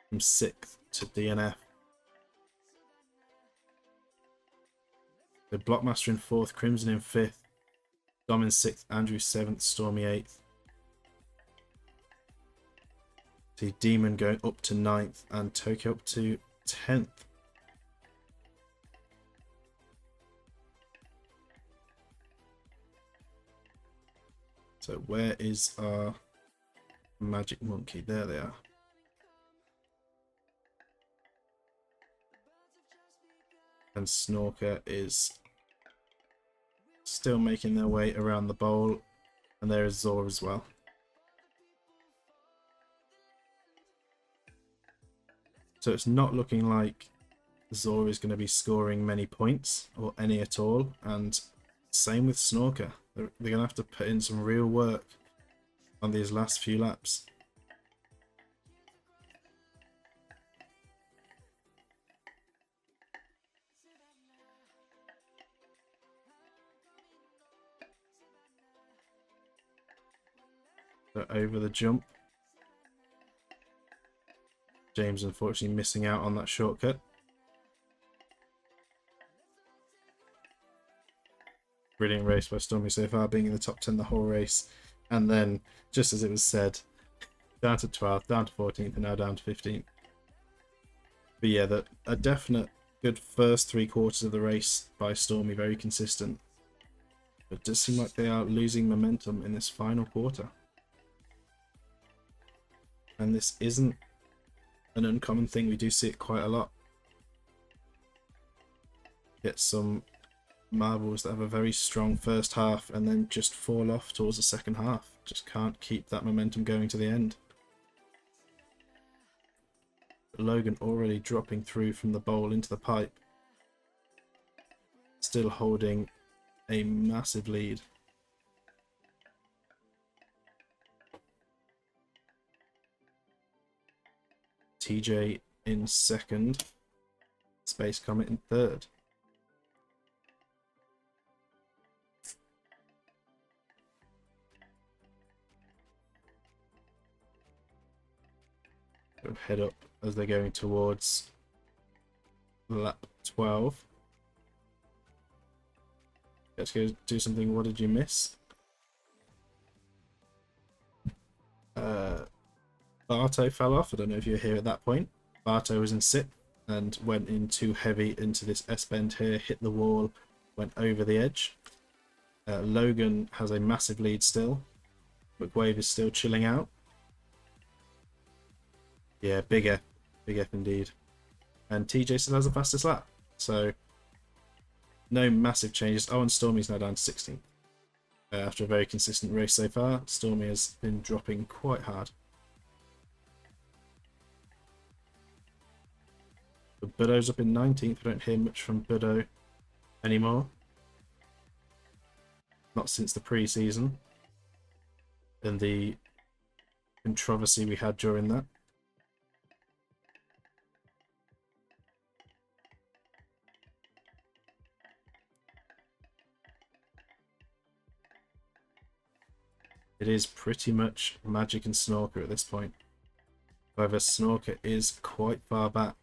From 6th to DNF. The Blockmaster in 4th, Crimson in 5th, Dom in 6th, Andrew 7th, Stormy 8th. See Demon going up to 9th and Tokyo up to 10th. So where is our Magic Monkey? There they are. And Snorker is still making their way around the bowl, and there is Zor as well. So it's not looking like Zor is going to be scoring many points, or any at all, and same with Snorker. They're going to have to put in some real work on these last few laps. So over the jump, James unfortunately missing out on that shortcut. Brilliant race by Stormy so far, being in the top 10 the whole race. And then, just as it was said, down to 12th, down to 14th, and now down to 15th. But yeah, a definite good first 3 quarters of the race by Stormy, very consistent. But it does seem like they are losing momentum in this final quarter. And this isn't an uncommon thing, we do see it quite a lot. Get some marbles that have a very strong first half and then just fall off towards the second half. Just can't keep that momentum going to the end. Logan already dropping through from the bowl into the pipe. Still holding a massive lead. TJ in second. Space Comet in third. Head up as they're going towards lap 12. Let's go do something. What did you miss? Barto fell off. I don't know if you were here at that point. Barto was in 6th and went in too heavy into this S-bend here, hit the wall, went over the edge. Logan has a massive lead still. McWave is still chilling out. Yeah, big F indeed. And TJ still has the fastest lap. So, no massive changes. Oh, and Stormy's now down to 16th. After a very consistent race so far, Stormy has been dropping quite hard. But Budo's up in 19th. We don't hear much from Budo anymore. Not since the pre-season and the controversy we had during that. It is pretty much Magic and Snorker at this point. However, Snorker is quite far back.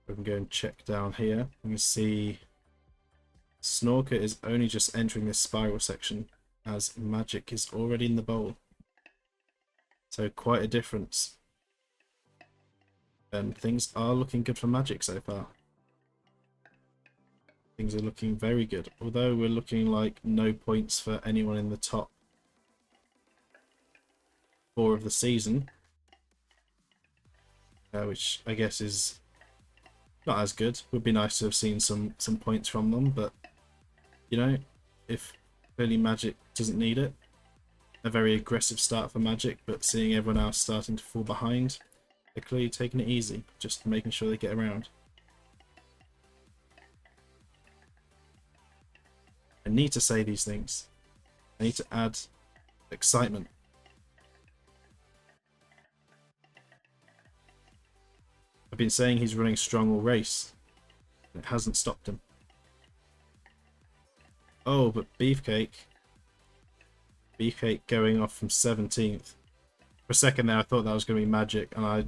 We can go and check down here. We can see Snorker is only just entering this spiral section as Magic is already in the bowl. So quite a difference. And things are looking good for Magic so far. Things are looking very good, although we're looking like no points for anyone in the top 4 of the season, which I guess is not as good. Would be nice to have seen some points from them, but you know, if clearly Magic doesn't need it. A very aggressive start for Magic, but seeing everyone else starting to fall behind, they're clearly taking it easy, just making sure they get around. I need to say these things. I need to add excitement. I've been saying he's running strong all race. It hasn't stopped him. Oh, but Beefcake going off from 17th. For a second there I thought that was going to be Magic, and I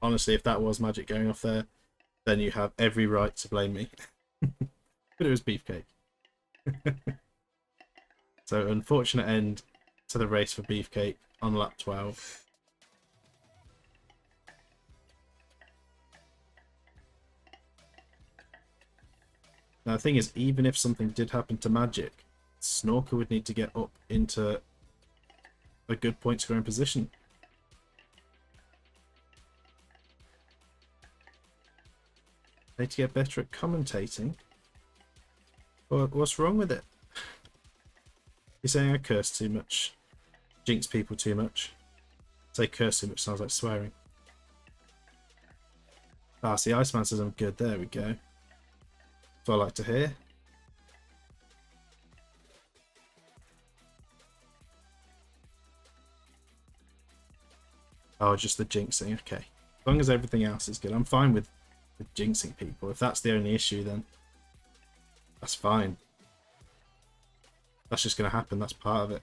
honestly, if that was Magic going off there, then you have every right to blame me. But it was Beefcake. So unfortunate end to the race for Beefcake on lap 12. Now the thing is, even if something did happen to Magic, Snorker would need to get up into a good point scoring position. Need to get better at commentating. What's wrong with it? You're saying I curse too much, jinx people too much. Say curse too much sounds like swearing. Ah, see, Iceman says I'm good. There we go. That's what I like to hear. Oh, just the jinxing. Okay. As long as everything else is good. I'm fine with jinxing people. If that's the only issue, then that's fine. That's just going to happen. That's part of it.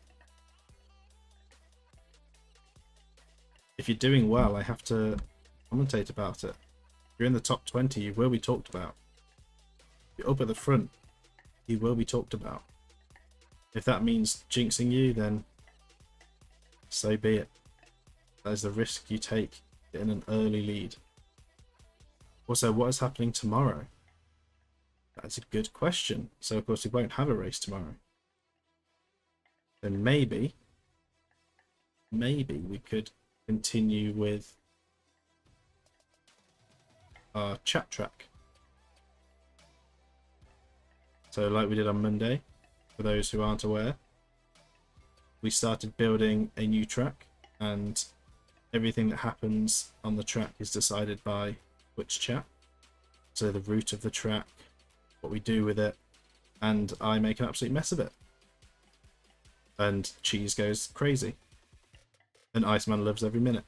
If you're doing well, I have to commentate about it. If you're in the top 20, you will be talked about. If you're up at the front, you will be talked about. If that means jinxing you, then so be it. That is the risk you take getting an early lead. Also, what is happening tomorrow? That's a good question. So, of course, we won't have a race tomorrow. Then maybe we could continue with our chat track. So, like we did on Monday, for those who aren't aware, we started building a new track, and everything that happens on the track is decided by Twitch chat. So the route of the track, what we do with it, and I make an absolute mess of it. And Cheese goes crazy. And Iceman loves every minute.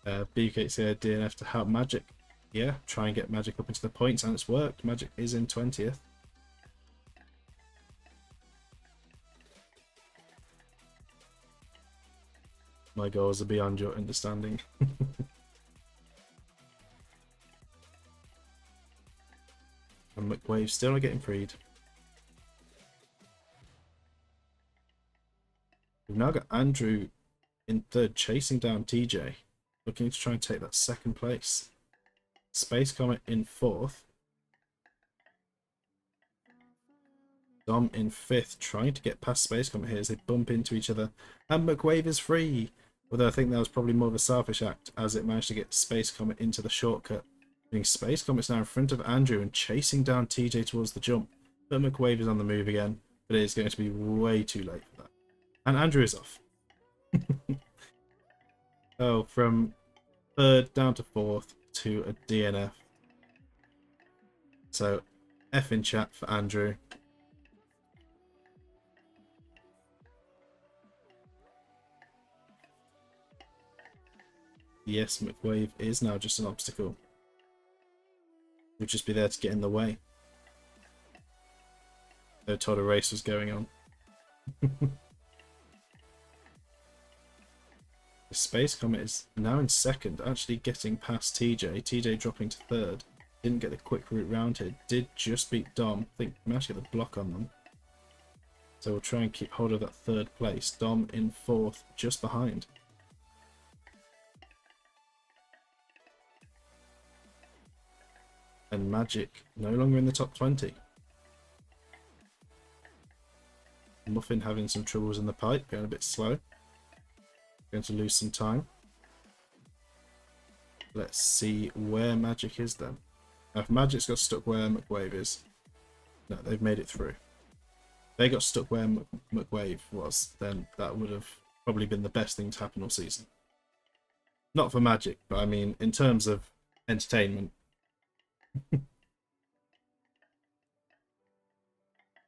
BK said DNF to help Magic. Yeah, try and get Magic up into the points, and it's worked. Magic is in 20th. My goals are beyond your understanding. And McWave's still not getting freed. We've now got Andrew in third, chasing down TJ, looking to try and take that second place. Space Comet in fourth. Dom in fifth, trying to get past Space Comet here as they bump into each other. And McWave is free! Although I think that was probably more of a selfish act, as it managed to get Space Comet into the shortcut. Being Space Comet's now in front of Andrew and chasing down TJ towards the jump. But McWave is on the move again, but it is going to be way too late for that. And Andrew is off. Oh, from third down to fourth to a DNF. So, F in chat for Andrew. Yes, McWave is now just an obstacle. We'll just be there to get in the way. They were told a race was going on. The Space Comet is now in second, actually getting past TJ. TJ dropping to third. Didn't get the quick route round here. Did just beat Dom. I think managed to get the block on them. So we'll try and keep hold of that third place. Dom in fourth, just behind. And Magic no longer in the top 20. Muffin having some troubles in the pipe, going a bit slow. Going to lose some time. Let's see where Magic is then. Now, if Magic's got stuck where McWave is, no, they've made it through. If they got stuck where McWave was, then that would have probably been the best thing to happen all season. Not for Magic, but I mean in terms of entertainment.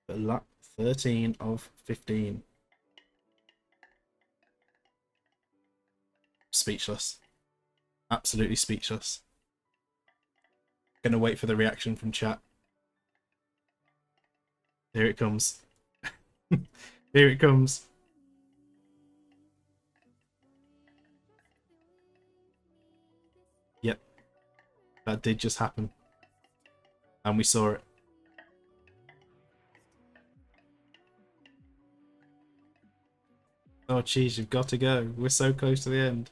But lap 13 of 15. Speechless. Absolutely speechless. Gonna wait for the reaction from chat. Here it comes. Here it comes. Yep. That did just happen. And we saw it. Oh, jeez, you've got to go. We're so close to the end.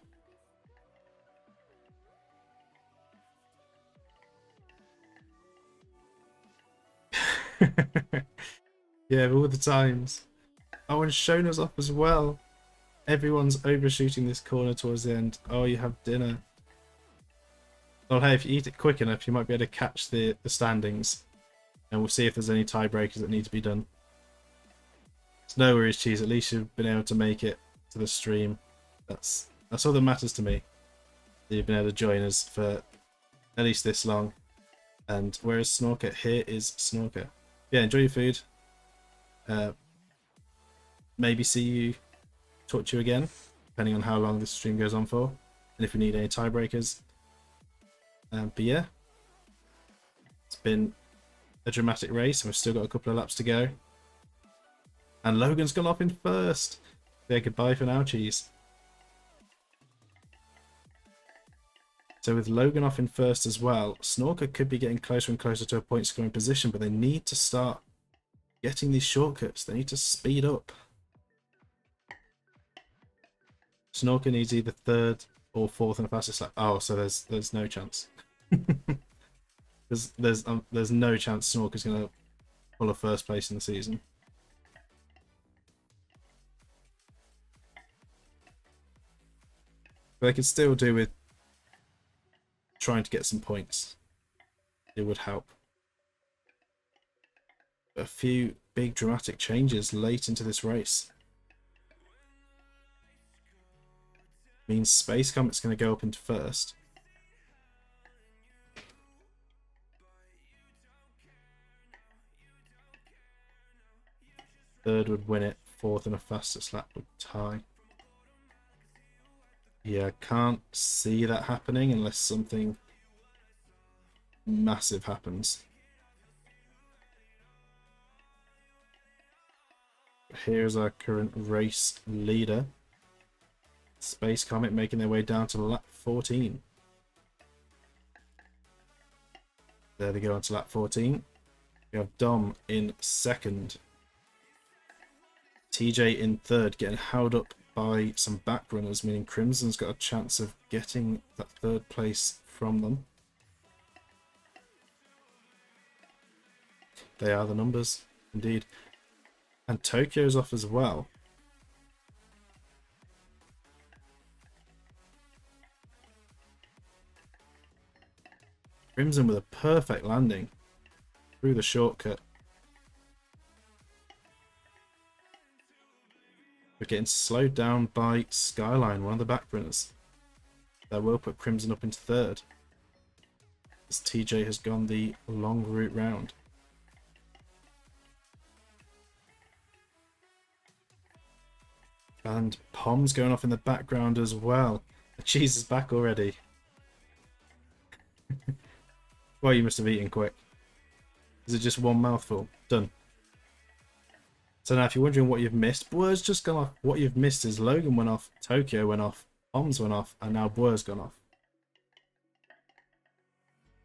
Yeah, all the times. Oh, and Shona's off as well. Everyone's overshooting this corner towards the end. Oh, you have dinner. Well, hey, if you eat it quick enough, you might be able to catch the standings. and we'll see if there's any tiebreakers that need to be done. It's no worries, Cheese. At least you've been able to make it to the stream. That's all that matters to me. That you've been able to join us for at least this long. And where is Snorker? Here is Snorker. Yeah, enjoy your food. Maybe see you, talk to you again, depending on how long this stream goes on for, and if we need any tiebreakers. But yeah, it's been a dramatic race, and we've still got a couple of laps to go. And Logan's gone off in first. Yeah, goodbye for now, Cheese. So with Logan off in first as well, Snorker could be getting closer and closer to a point scoring position, but they need to start getting these shortcuts. They need to speed up. Snorker needs either third or fourth in the fastest lap. Oh, so there's no chance. there's no chance Snorker's gonna pull a first place in the season. But they could still do with trying to get some points. It would help. A few big dramatic changes late into this race. Means Space Comet's going to go up into first. Third would win it. Fourth and a fastest lap would tie. Yeah, I can't see that happening unless something massive happens. Here's our current race leader. Space Comet making their way down to lap 14. There they go on to lap 14. We have Dom in second. TJ in third, getting held up by some back runners, meaning Crimson's got a chance of getting that third place from them. They are the numbers, indeed. And Tokyo's off as well. Crimson with a perfect landing through the shortcut. We're getting slowed down by Skyline, one of the back runners. That will put Crimson up into third, as TJ has gone the long route round. And Pom's going off in the background as well. The cheese is back already. Well, you must have eaten quick. Is it just one mouthful? Done. So now if you're wondering what you've missed, Boer's just gone off. What you've missed is Logan went off, Tokyo went off, Poms went off, and now Boer's gone off.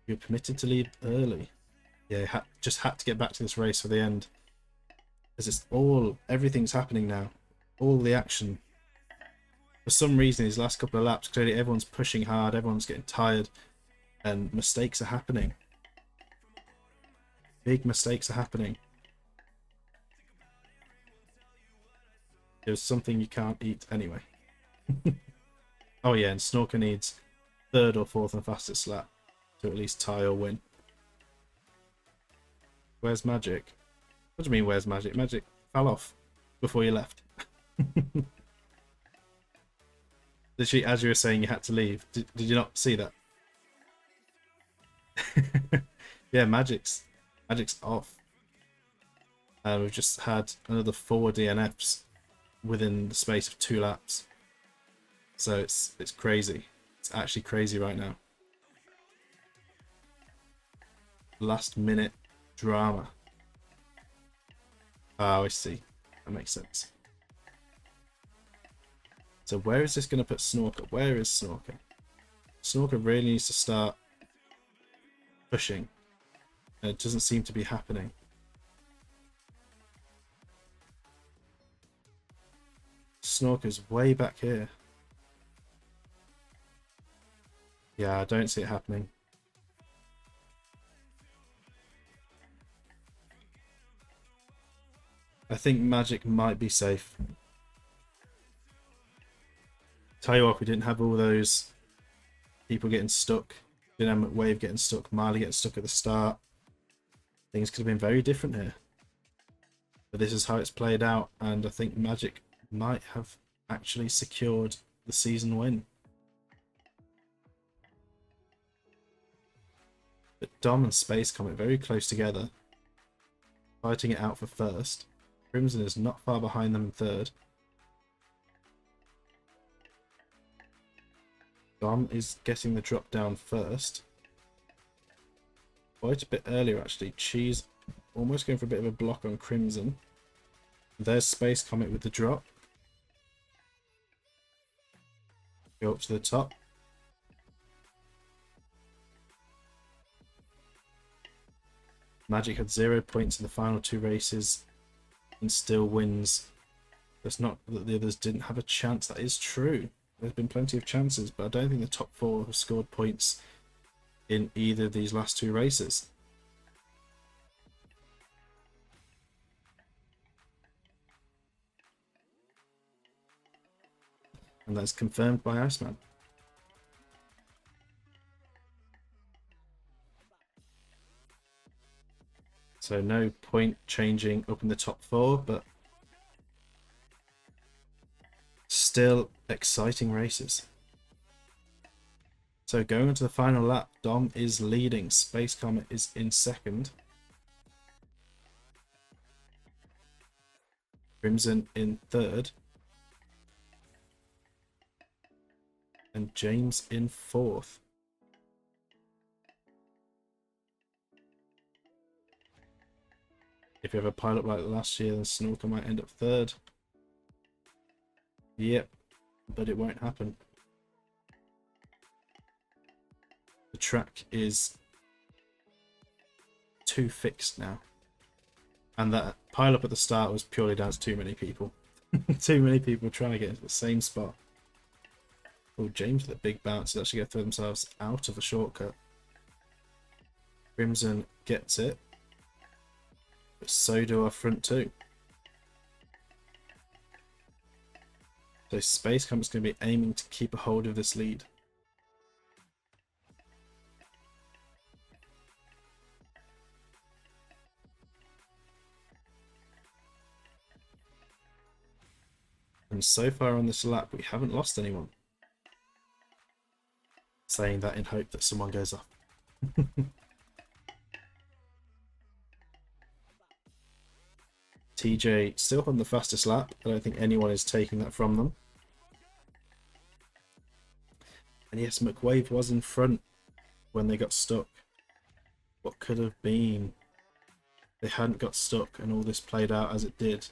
You're permitted to leave early. Yeah, just had to get back to this race for the end. As it's everything's happening now. All the action. For some reason, these last couple of laps, clearly everyone's pushing hard, everyone's getting tired, and mistakes are happening. Big mistakes are happening. There's something you can't eat anyway. Oh yeah, and Snorker needs third or fourth and fastest lap to at least tie or win. Where's Magic? What do you mean, where's Magic? Magic fell off before you left. Literally, as you were saying you had to leave. Did you not see that? Yeah, Magic's off. We've just had another 4 DNFs within the space of 2 laps. So it's crazy. It's actually crazy right now. Last minute drama. Oh, I see. That makes sense. So where is this going to put Snorker? Where is Snorker? Snorker really needs to start pushing. And it doesn't seem to be happening. Snorker's way back here. Yeah, I don't see it happening. I think Magic might be safe. Tell you what, we didn't have all those people getting stuck. Didn't have McWave getting stuck, Marley getting stuck at the start. Things could have been very different here. But this is how it's played out, and I think Magic might have actually secured the season win. But Dom and Space Comet very close together, fighting it out for first. Crimson is not far behind them in third. Dom is getting the drop down first. Quite a bit earlier actually. Cheese almost going for a bit of a block on Crimson. There's Space Comet with the drop. Go up to the top. Magic had 0 points in the final 2 races and still wins. It's not that the others didn't have a chance. That is true. There's been plenty of chances, but I don't think the top 4 have scored points in either of these last 2 races. And that's confirmed by Iceman. So no point changing up in the top 4, but still exciting races. So going into the final lap, Dom is leading. Space Comet is in second. Crimson in third. And James in fourth. If you have a pilot like last year, then Snorker might end up third. Yep, but it won't happen. The track is too fixed now. And that pile up at the start was purely down to too many people. Too many people trying to get into the same spot. Oh, James with a big bounce is actually going to throw themselves out of the shortcut. Crimson gets it. But so do our front two. So Space Comet's going to be aiming to keep a hold of this lead. And so far on this lap, we haven't lost anyone. Saying that in hope that someone goes off. TJ still on the fastest lap. I don't think anyone is taking that from them. And yes, McWave was in front when they got stuck. What could have been? They hadn't got stuck and all this played out as it did.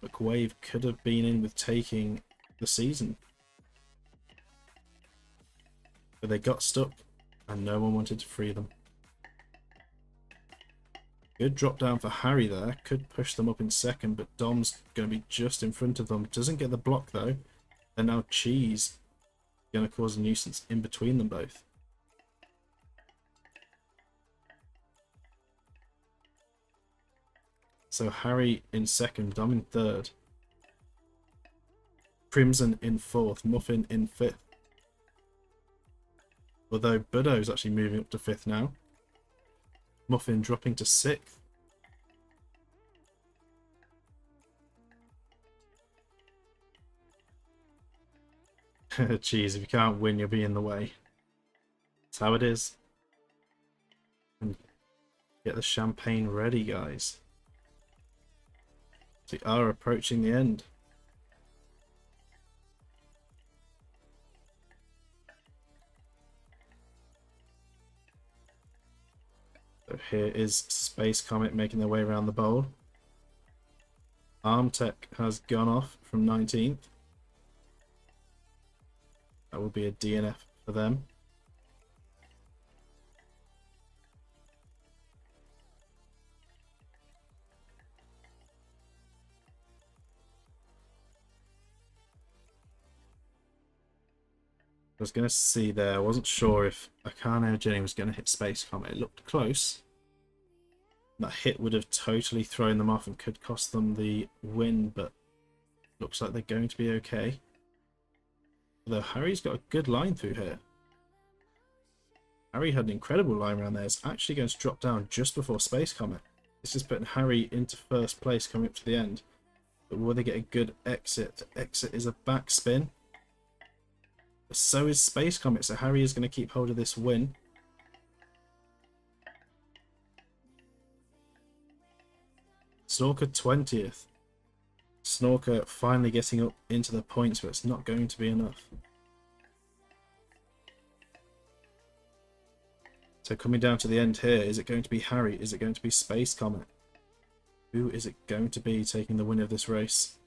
McWave could have been in with taking the season. But they got stuck and no one wanted to free them. Good drop down for Harry there. Could push them up in second, but Dom's going to be just in front of them. Doesn't get the block though. And now Cheese going to cause a nuisance in between them both. So Harry in second, Dom in third. Crimson in fourth, Muffin in fifth. Although Buddo's actually moving up to fifth now. Muffin dropping to sixth. Jeez, if you can't win, you'll be in the way. That's how it is. And get the champagne ready, guys. We are approaching the end. So here is Space Comet making their way around the bowl. Armtech has gone off from 19th. That will be a DNF for them. I was going to see there, I wasn't sure if Akane or Jenny was going to hit Space Comet. It looked close. That hit would have totally thrown them off and could cost them the win, but looks like they're going to be okay. Although Harry's got a good line through here. Harry had an incredible line around there. It's actually going to drop down just before Space Comet. This is putting Harry into first place coming up to the end. But will they get a good exit? The exit is a backspin. So is Space Comet, so Harry is going to keep hold of this win. Snorker 20th. Snorker finally getting up into the points, but it's not going to be enough. So coming down to the end here, is it going to be Harry? Is it going to be Space Comet? Who is it going to be taking the win of this race?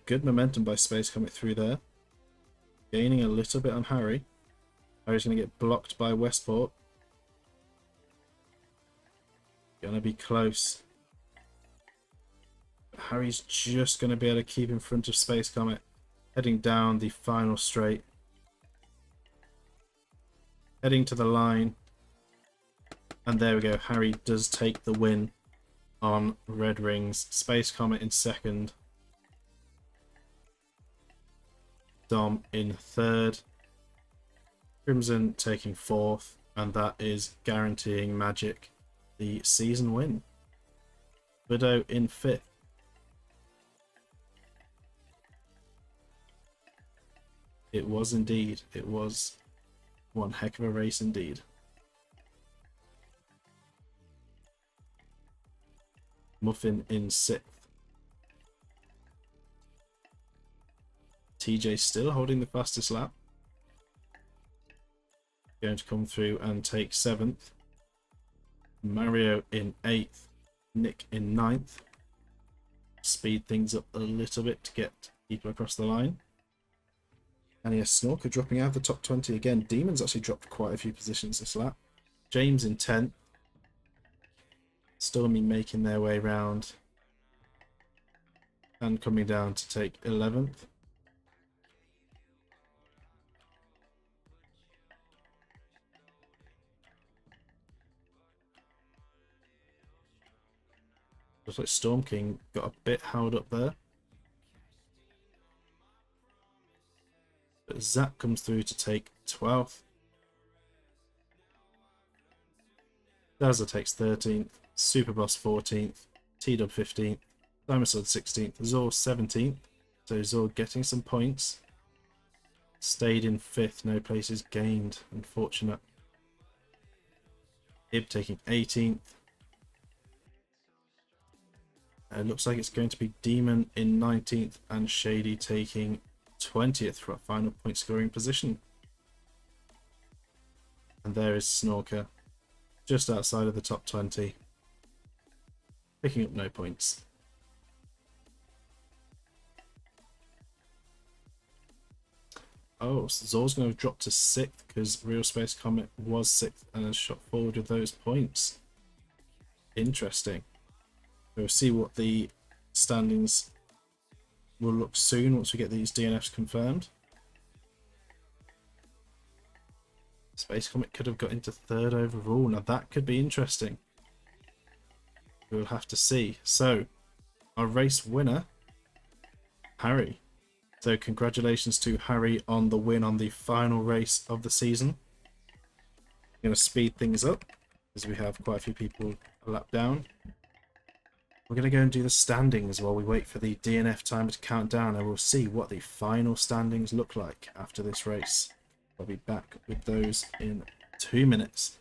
Good momentum by Space Comet through there. Gaining a little bit on Harry. Harry's going to get blocked by Westport. Going to be close. Harry's just going to be able to keep in front of Space Comet. Heading down the final straight. Heading to the line. And there we go. Harry does take the win on Red Rings. Space Comet in second. Dom in third. Crimson taking fourth. And that is guaranteeing Magic the season win. Widow in fifth. It was indeed. It was one heck of a race indeed. Muffin in sixth. TJ still holding the fastest lap. Going to come through and take seventh. Mario in eighth. Nick in ninth. Speed things up a little bit to get people across the line. And yes, Snorker dropping out of the top 20 again. Demon's actually dropped quite a few positions this lap. James in 10th. Stormy making their way round. And coming down to take 11th. Looks like Storm King got a bit held up there. But Zap comes through to take 12th. Dazzler takes 13th. Superboss 14th. T-Dub 15th. Dinosaur 16th. Zor 17th. So Zor getting some points. Stayed in 5th. No places gained. Unfortunate. Ib taking 18th. It looks like it's going to be Demon in 19th and Shady taking 20th for a final point scoring position. And there is Snorker, just outside of the top 20, picking up no points. Oh, so Zor's going to drop to 6th because Real Space Comet was 6th and has shot forward with those points. Interesting. We'll see what the standings will look soon once we get these DNFs confirmed. Space Comet could have got into 3rd overall. Now that could be interesting. We'll have to see. So, our race winner, Harry. So congratulations to Harry on the win on the final race of the season. I'm going to speed things up as we have quite a few people a lap down. We're going to go and do the standings while we wait for the DNF timer to count down, and we'll see what the final standings look like after this race. I'll be back with those in 2 minutes.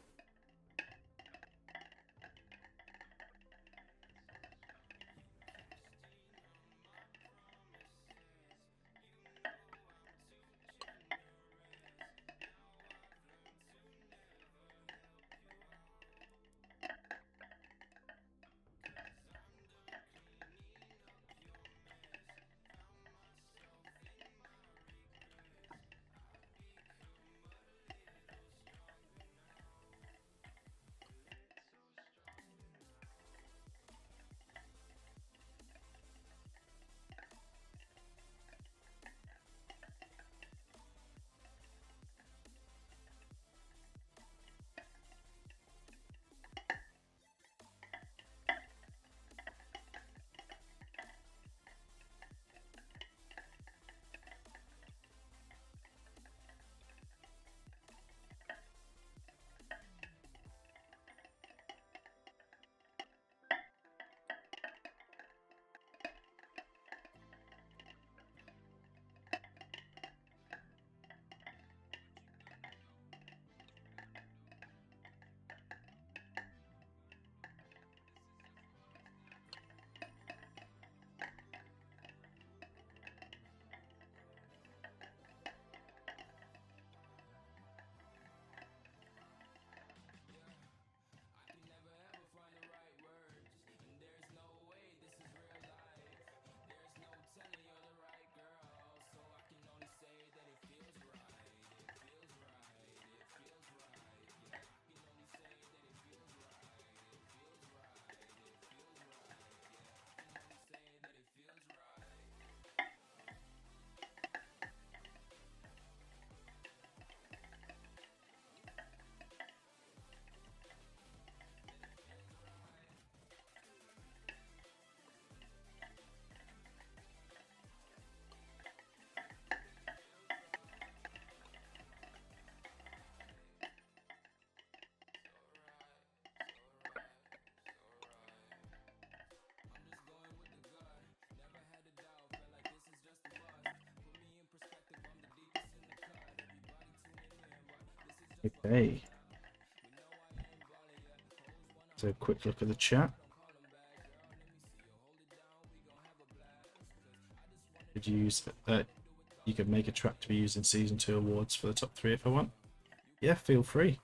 Okay. So quick look at the chat. Could use you could make a track to be used in season 2 awards for the top 3 if I want. Yeah, feel free.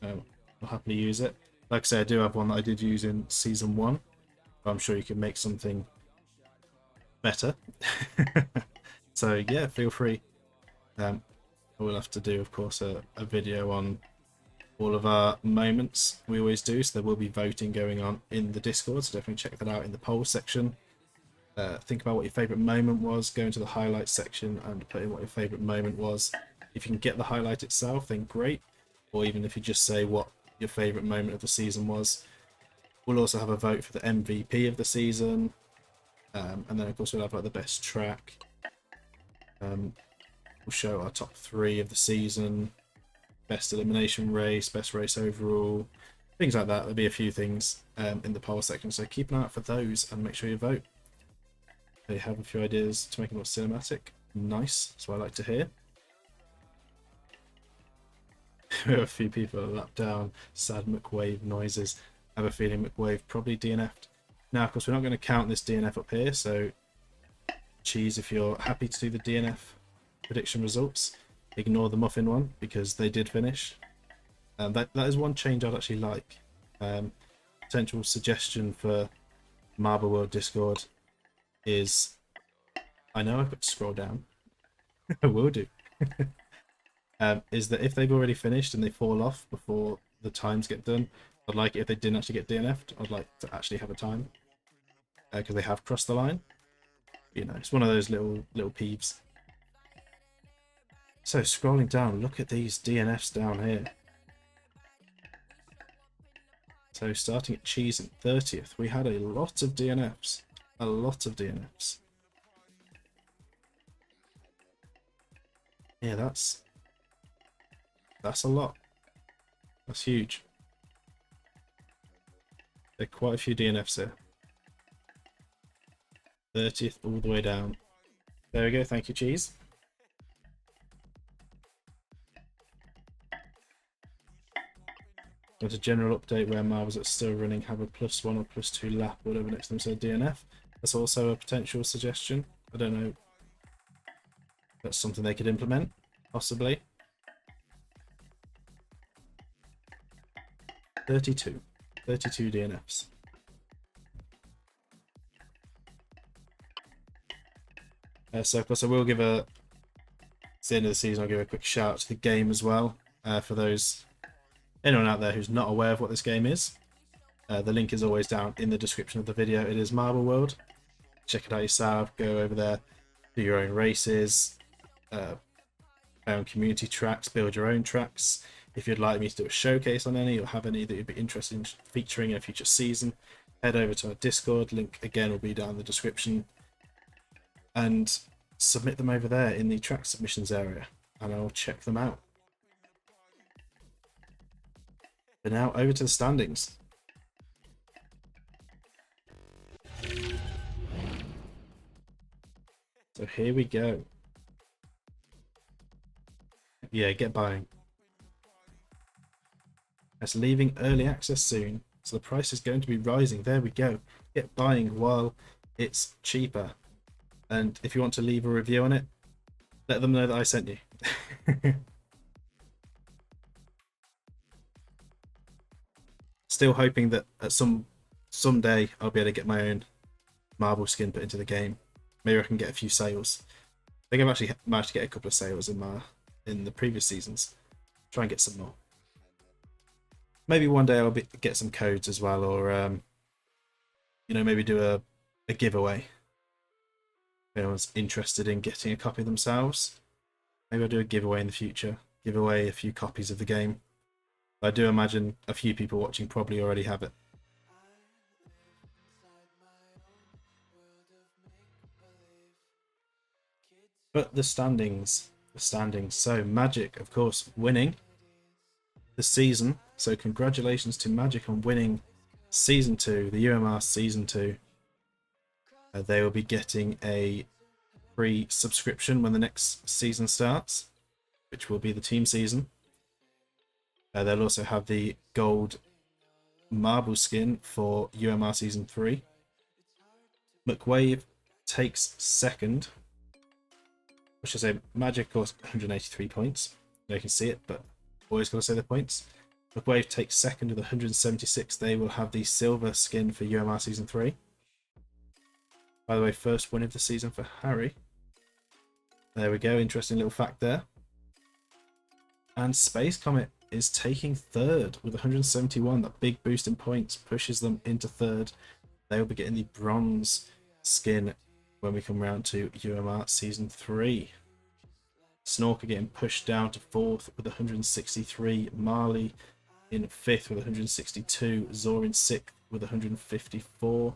I'll happily use it. Like I say, I do have one that I did use in season 1. But I'm sure you can make something better. So yeah, feel free. We'll have to do, of course, a video on all of our moments. We always do, so there will be voting going on in the Discord, so definitely check that out in the poll section. Think about what your favourite moment was, go into the highlights section and put in what your favourite moment was. If you can get the highlight itself, then great, or even if you just say what your favourite moment of the season was. We'll also have a vote for the MVP of the season, and then of course we'll have like the best track. We'll show our top 3 of the season, best elimination race, best race overall, things like that. There'll be a few things in the poll section, so keep an eye out for those and make sure you vote. They have a few ideas to make it more cinematic. Nice, that's what I like to hear. A few people are lapped down, sad McWave noises. I have a feeling McWave probably DNF'd. Now, of course, we're not going to count this DNF up here, so Cheese, if you're happy to do the DNF prediction results, ignore the muffin one because they did finish. That is one change I'd actually like. Potential suggestion for Marble World Discord is, I know I've got to scroll down. I will do. Is that if they've already finished and they fall off before the times get done, I'd like it if they didn't actually get DNF'd. I'd like to actually have a time because they have crossed the line. You know, it's one of those little peeves. So scrolling down, look at these DNFs down here. So starting at Cheese in 30th, we had a lot of DNFs. A lot of DNFs. Yeah, that's a lot. That's huge. There are quite a few DNFs here. 30th all the way down. There we go, thank you, Cheese. Got a general update where marbles are still running have a +1 or +2 lap, whatever next to them said DNF. That's also a potential suggestion. I don't know. That's something they could implement, possibly. 32 DNFs. So of course I will give at the end of the season, I'll give a quick shout out to the game as well, for anyone out there who's not aware of what this game is. The link is always down in the description of the video. It is Marble World. Check it out yourself, go over there, do your own races, own community tracks, build your own tracks. If you'd like me to do a showcase on any or have any that you'd be interested in featuring in a future season, head over to our Discord. Link again will be down in the description. And submit them over there in the track submissions area and I'll check them out. But now over to the standings. So here we go. Yeah, get buying. It's leaving early access soon, so the price is going to be rising. There we go. Get buying while it's cheaper. And if you want to leave a review on it, let them know that I sent you. Still hoping that at someday I'll be able to get my own marble skin put into the game. Maybe I can get a few sales. I think I've actually managed to get a couple of sales in the previous seasons. Try and get some more. Maybe one day I'll get some codes as well, or you know, maybe do a giveaway. If anyone's interested in getting a copy themselves, maybe I'll do a giveaway in the future. Give away a few copies of the game. I do imagine a few people watching probably already have it. But the standings. So Magic, of course, winning the season. So congratulations to Magic on winning Season 2, the UMR Season 2. They will be getting a free subscription when the next season starts, which will be the team season. They'll also have the gold marble skin for UMR Season 3. McWave takes second, which is a Magic, of course, 183 points. You can see it, but always got to say the points. McWave takes second with 176. They will have the silver skin for UMR Season 3. By the way, first win of the season for Harry. There we go, interesting little fact there. And Space Comet is taking third with 171. That big boost in points pushes them into third. They will be getting the bronze skin when we come around to UMR Season 3. Snorker getting pushed down to fourth with 163. Marley in fifth with 162. Zor in sixth with 154.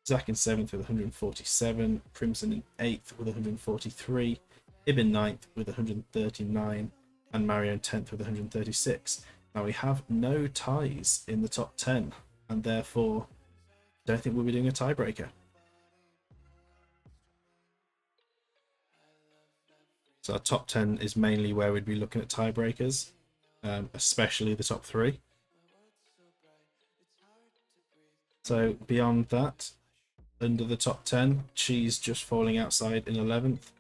Zach in seventh with 147. Crimson in eighth with 143. Ib in ninth with 139. And Mario in 10th with 136. Now we have no ties in the top 10, and therefore don't think we'll be doing a tiebreaker. So our top 10 is mainly where we'd be looking at tiebreakers, especially the top 3. So beyond that, under the top 10, Cheese just falling outside in 11th.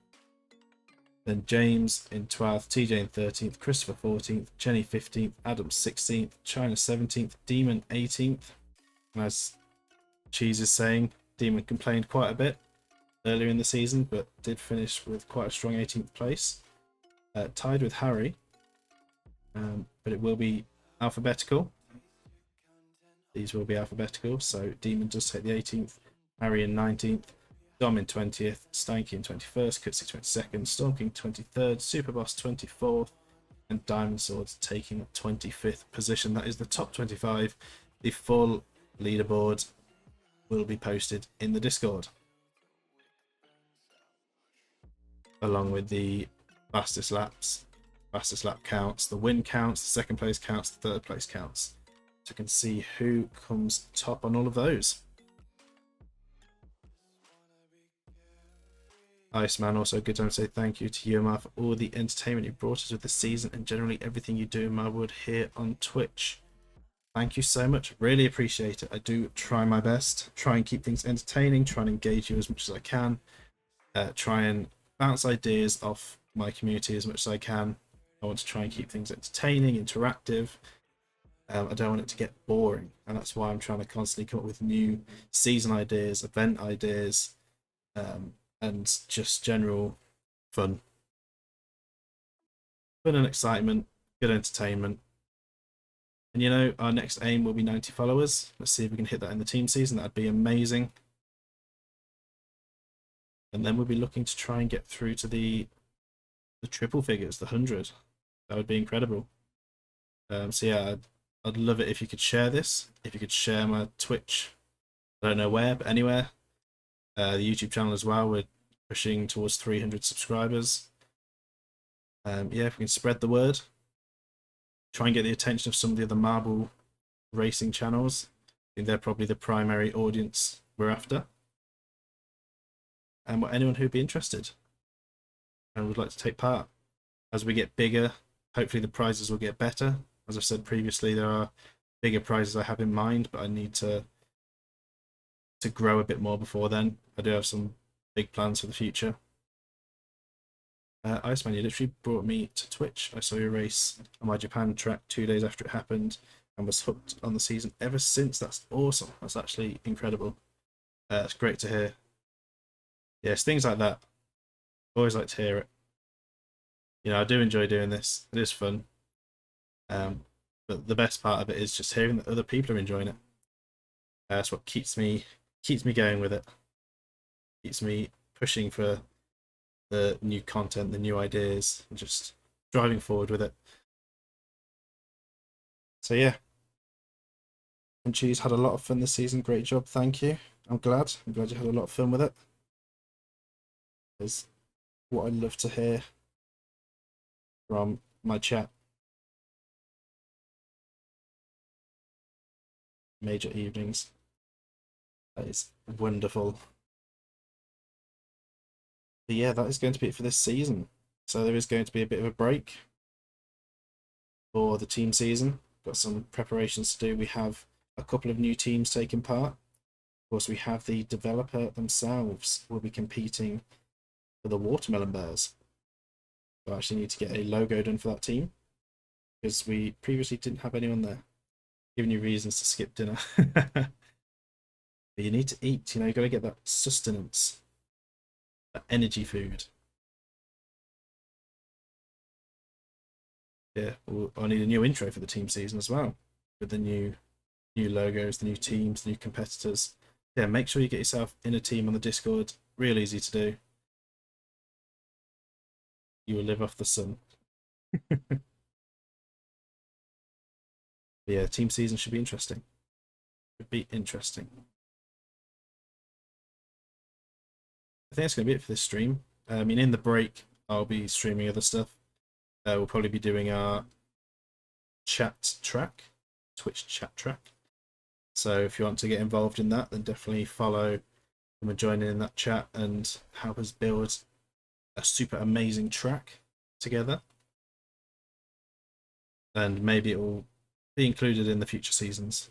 Then James in 12th, TJ in 13th, Christopher 14th, Jenny 15th, Adam 16th, China 17th, Demon 18th. And as Cheese is saying, Demon complained quite a bit earlier in the season, but did finish with quite a strong 18th place. Tied with Harry, but it will be alphabetical. These will be alphabetical, so Demon does take the 18th, Harry in 19th, Dom in 20th, Stanky in 21st, Kutsi 22nd, Storm King 23rd, Superboss 24th, and Diamond Swords taking 25th position. That is the top 25. The full leaderboard will be posted in the Discord, along with the fastest laps, fastest lap counts, the win counts, the second place counts, the third place counts. So you can see who comes top on all of those. Iceman, also a good time to say thank you to UMR for all the entertainment you brought us with the season and generally everything you do in Marwood here on Twitch. Thank you so much, really appreciate it. I do try my best, try and keep things entertaining, try and engage you as much as I can, try and bounce ideas off my community as much as I can. I want to try and keep things entertaining, interactive. I don't want it to get boring, and that's why I'm trying to constantly come up with new season ideas, event ideas, and just general fun and excitement, good entertainment. And you know, our next aim will be 90 followers. Let's see if we can hit that in the team season. That'd be amazing. And then we'll be looking to try and get through to the triple figures, the 100. That would be incredible. So yeah, I'd love it if you could share this, if you could share my Twitch, I don't know where, but anywhere. The YouTube channel as well, we're pushing towards 300 subscribers. Yeah, if we can spread the word, try and get the attention of some of the other marble racing channels. I think they're probably the primary audience we're after. And anyone who'd be interested and would like to take part. As we get bigger, hopefully the prizes will get better. As I've said previously, there are bigger prizes I have in mind, but I need to grow a bit more before then. I do have some big plans for the future. Iceman, you literally brought me to Twitch. I saw your race on my Japan track 2 days after it happened and was hooked on the season ever since. That's awesome. That's actually incredible. It's great to hear. Yes, things like that. Always like to hear it. You know, I do enjoy doing this. It is fun. But the best part of it is just hearing that other people are enjoying it. That's what keeps me going with it. Keeps me pushing for the new content, the new ideas, and just driving forward with it. So yeah. And Cheese had a lot of fun this season. Great job, thank you. I'm glad you had a lot of fun with it. Is what I love to hear from my chat. Major evenings. That is wonderful. But yeah, that is going to be it for this season. So there is going to be a bit of a break. for the team season. Got some preparations to do. We have a couple of new teams taking part. Of course, we have the developer themselves will be competing for the Watermelon Bears. So I actually need to get a logo done for that team because we previously didn't have anyone there. Giving you reasons to skip dinner. But you need to eat, you got to get that sustenance, that energy food. Yeah, I need a new intro for the team season as well, with the new logos, the new teams, the new competitors. Yeah, make sure you get yourself in a team on the Discord. Real easy to do. You will live off the sun. Yeah, team season should be interesting. Should be interesting. I think that's going to be it for this stream. I mean, in the break, I'll be streaming other stuff. We'll probably be doing our chat track, Twitch chat track. So if you want to get involved in that, then definitely follow and join in that chat and help us build a super amazing track together. And maybe it will be included in the future seasons.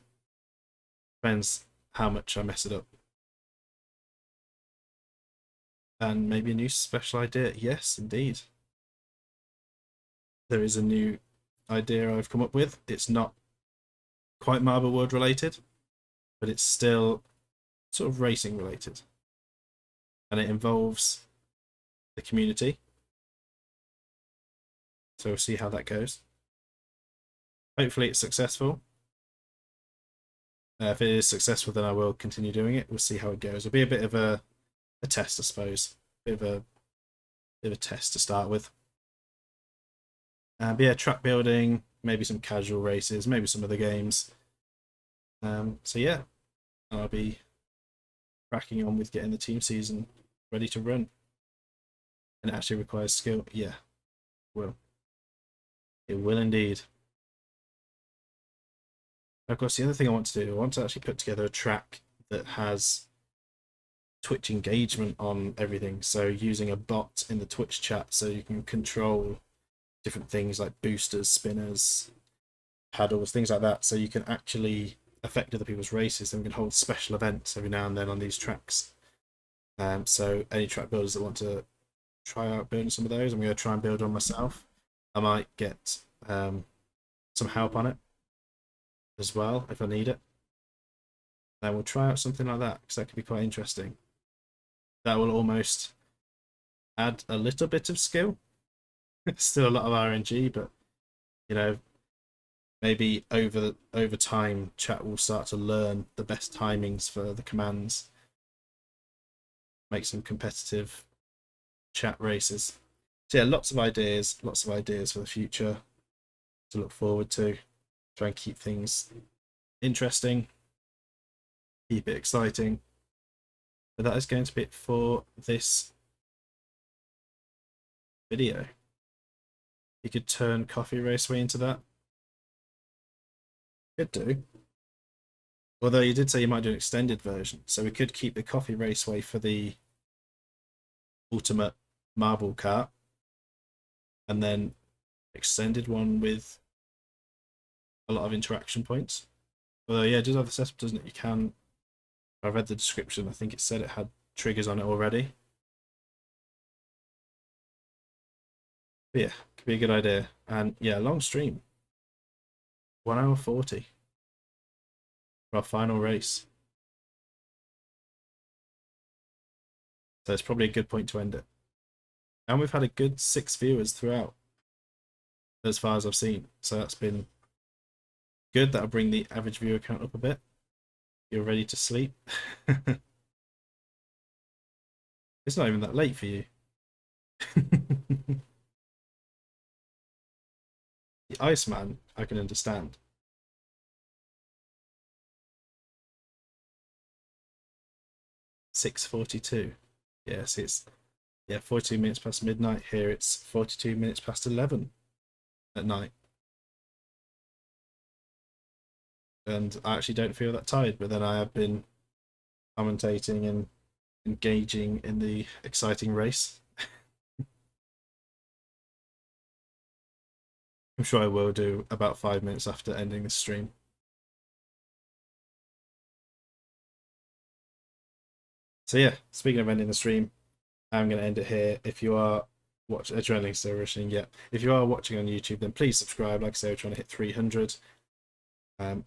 Depends how much I mess it up. And maybe a new special idea. Yes, indeed. There is a new idea I've come up with. It's not quite Marble World related, but it's still sort of racing related. And it involves the community. So we'll see how that goes. Hopefully it's successful. If it is successful, then I will continue doing it. We'll see how it goes. It'll be a bit of a test, I suppose. Bit of a test to start with. But yeah, track building, maybe some casual races, maybe some other games. So yeah, I'll be cracking on with getting the team season ready to run. And it actually requires skill. Yeah, it will. It will indeed. Of course, the other thing I want to do, I want to actually put together a track that has Twitch engagement on everything. So using a bot in the Twitch chat so you can control different things like boosters, spinners, paddles, things like that. So you can actually affect other people's races and we can hold special events every now and then on these tracks. So any track builders that want to try out building some of those, I'm going to try and build on myself. I might get some help on it as well if I need it. And we'll try out something like that because that could be quite interesting. That will almost add a little bit of skill. It's still a lot of RNG, but maybe over time chat will start to learn the best timings for the commands. Make some competitive chat races. So yeah, lots of ideas for the future to look forward to. Try and keep things interesting, keep it exciting. But that is going to be it for this video. You could turn Coffee Raceway into that. Could do. Although you did say you might do an extended version, so we could keep the Coffee Raceway for the ultimate marble kart, and then extended one with a lot of interaction points. Although yeah, it does have the setup, doesn't it? You can. I read the description. I think it said it had triggers on it already. But yeah, could be a good idea. And yeah, long stream. 1 hour 40 for our final race. So it's probably a good point to end it. And we've had a good 6 viewers throughout, as far as I've seen. So that's been good. That'll bring the average viewer count up a bit. You're ready to sleep. It's not even that late for you. The Iceman, I can understand. 6:42. Yes, it's 42 minutes past midnight. Here it's 42 minutes past 11 at night. And I actually don't feel that tired, but then I have been commentating and engaging in the exciting race. I'm sure I will do about 5 minutes after ending the stream. So yeah, speaking of ending the stream, I'm going to end it here. If you are watching, adrenaline still rushing, yeah. If you are watching on YouTube, then please subscribe. Like I say, we're trying to hit 300. I'll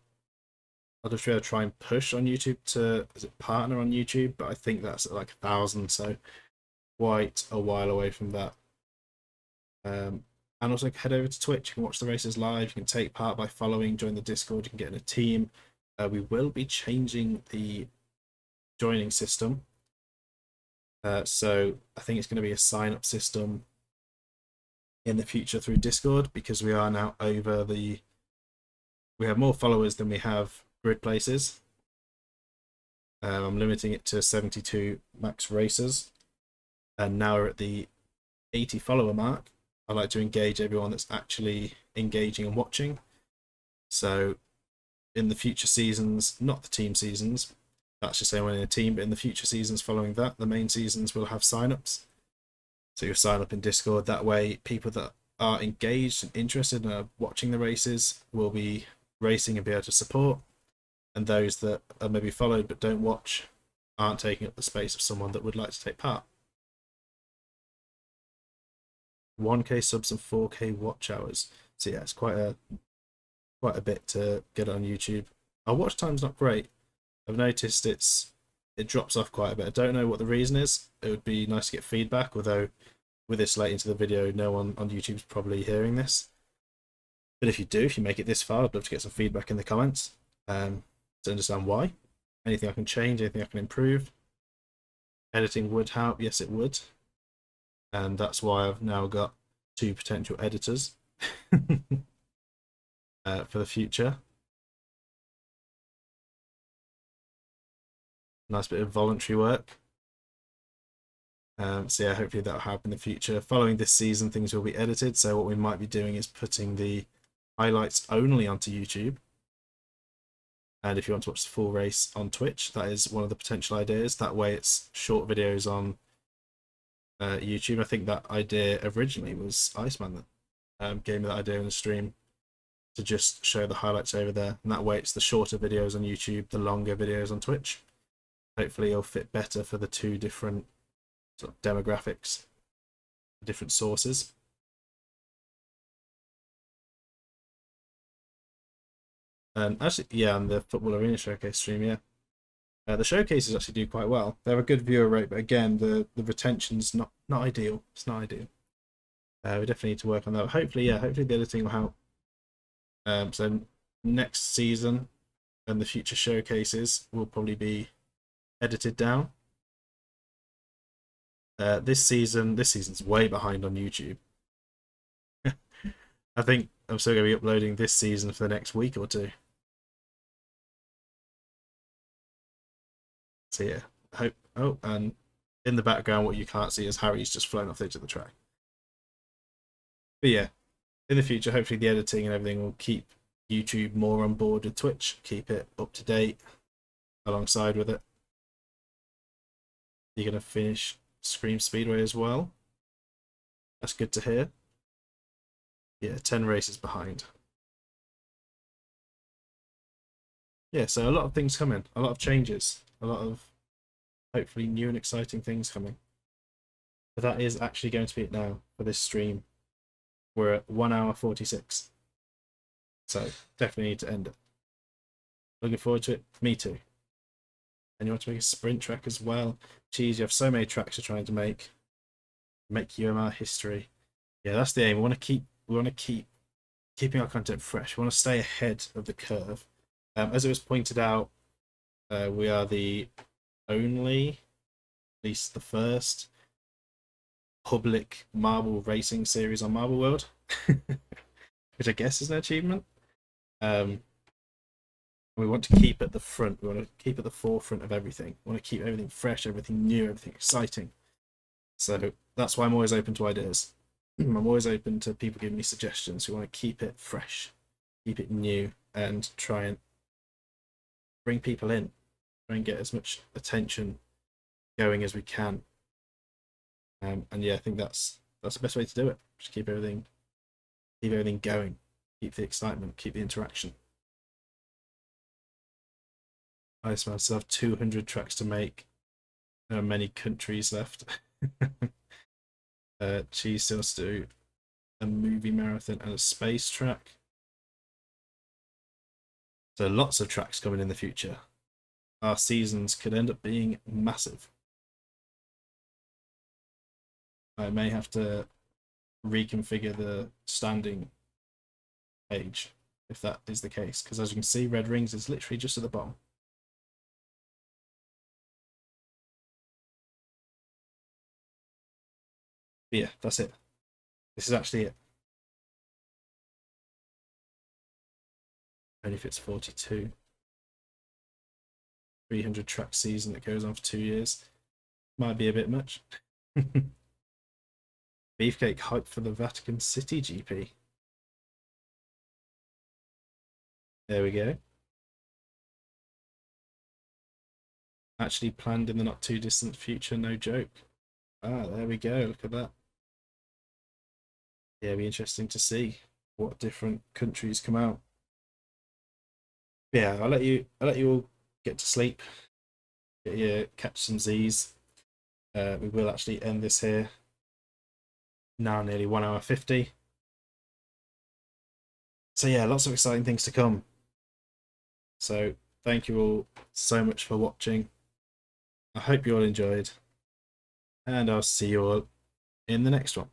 just try and push on YouTube to, is it partner on YouTube? But I think that's at like 1,000, so quite a while away from that. And also head over to Twitch. You can watch the races live. You can take part by following, join the Discord. You can get in a team. We will be changing the joining system. So I think it's going to be a sign-up system in the future through Discord, because we are now over the... We have more followers than we have grid places. I'm limiting it to 72 max racers. And now we're at the 80 follower mark. I like to engage everyone that's actually engaging and watching. So in the future seasons, not the team seasons, that's just saying we're in a team, but in the future seasons following that, the main seasons will have signups. So you'll sign up in Discord. That way, people that are engaged and interested and are watching the races will be racing and be able to support. And those that are maybe followed but don't watch aren't taking up the space of someone that would like to take part. 1K subs and 4K watch hours. So yeah, it's quite a bit to get on YouTube. Our watch time's not great. I've noticed it drops off quite a bit. I don't know what the reason is. It would be nice to get feedback, although with this late into the video, no one on YouTube is probably hearing this. But if you do, if you make it this far, I'd love to get some feedback in the comments to understand why. Anything I can change, anything I can improve. Editing would help, yes it would. And that's why I've now got 2 potential editors for the future. Nice bit of voluntary work. So yeah, hopefully that'll happen in the future. Following this season, things will be edited. So what we might be doing is putting the highlights only onto YouTube. And if you want to watch the full race on Twitch, that is one of the potential ideas. That way it's short videos on YouTube. I think that idea originally was Iceman that gave me that idea in the stream, to just show the highlights over there. And that way it's the shorter videos on YouTube, the longer videos on Twitch. Hopefully it'll fit better for the 2 different sort of demographics, different sources. And actually, yeah, and the Football Arena Showcase stream, yeah. The showcases actually do quite well. They're a good viewer rate, but again, the retention's not ideal. It's not ideal. We definitely need to work on that. But hopefully, yeah, hopefully the editing will help. So next season and the future showcases will probably be edited down. This season's way behind on YouTube. I think I'm still going to be uploading this season for the next week or 2. So yeah, hope. Oh, and in the background, what you can't see is Harry's just flown off the edge of the track. But yeah, in the future, hopefully the editing and everything will keep YouTube more on board with Twitch, keep it up to date alongside with it. You're going to finish Scream Speedway as well. That's good to hear. Yeah, 10 races behind. Yeah, so a lot of things coming, a lot of changes, a lot of hopefully new and exciting things coming. But that is actually going to be it now for this stream. We're at 1 hour 46. So definitely need to end it. Looking forward to it. Me too. And you want to make a sprint track as well. Geez, you have so many tracks you're trying to make. Make UMR history. Yeah, that's the aim. We want to keep keeping our content fresh. We want to stay ahead of the curve. As it was pointed out, we are the only, at least the first, public marble racing series on Marble World, which I guess is an achievement. We want to keep at the front. We want to keep at the forefront of everything. We want to keep everything fresh, everything new, everything exciting. So that's why I'm always open to ideas. I'm always open to people giving me suggestions. We want to keep it fresh, keep it new, and try and bring people in, try and get as much attention going as we can. And yeah, I think that's the best way to do it. Just keep everything Keep everything going. Keep the excitement. Keep the interaction. I still have 200 tracks to make. There are many countries left. Cheese still has to do a movie marathon and a space track. So lots of tracks coming in the future. Our seasons could end up being massive. I may have to reconfigure the standing page if that is the case, because as you can see, Red Rings is literally just at the bottom. But yeah, that's it. This is actually it. Only if it's 42. 300 track season that goes on for 2 years. Might be a bit much. Beefcake hype for the Vatican City GP. There we go. Actually planned in the not too distant future, no joke. Ah, there we go. Look at that. Yeah, it'll be interesting to see what different countries come out. Yeah, I'll let you all get to sleep. Catch some Z's. We will actually end this here. Now nearly 1 hour 50. So yeah, lots of exciting things to come. So thank you all so much for watching. I hope you all enjoyed, and I'll see you all in the next one.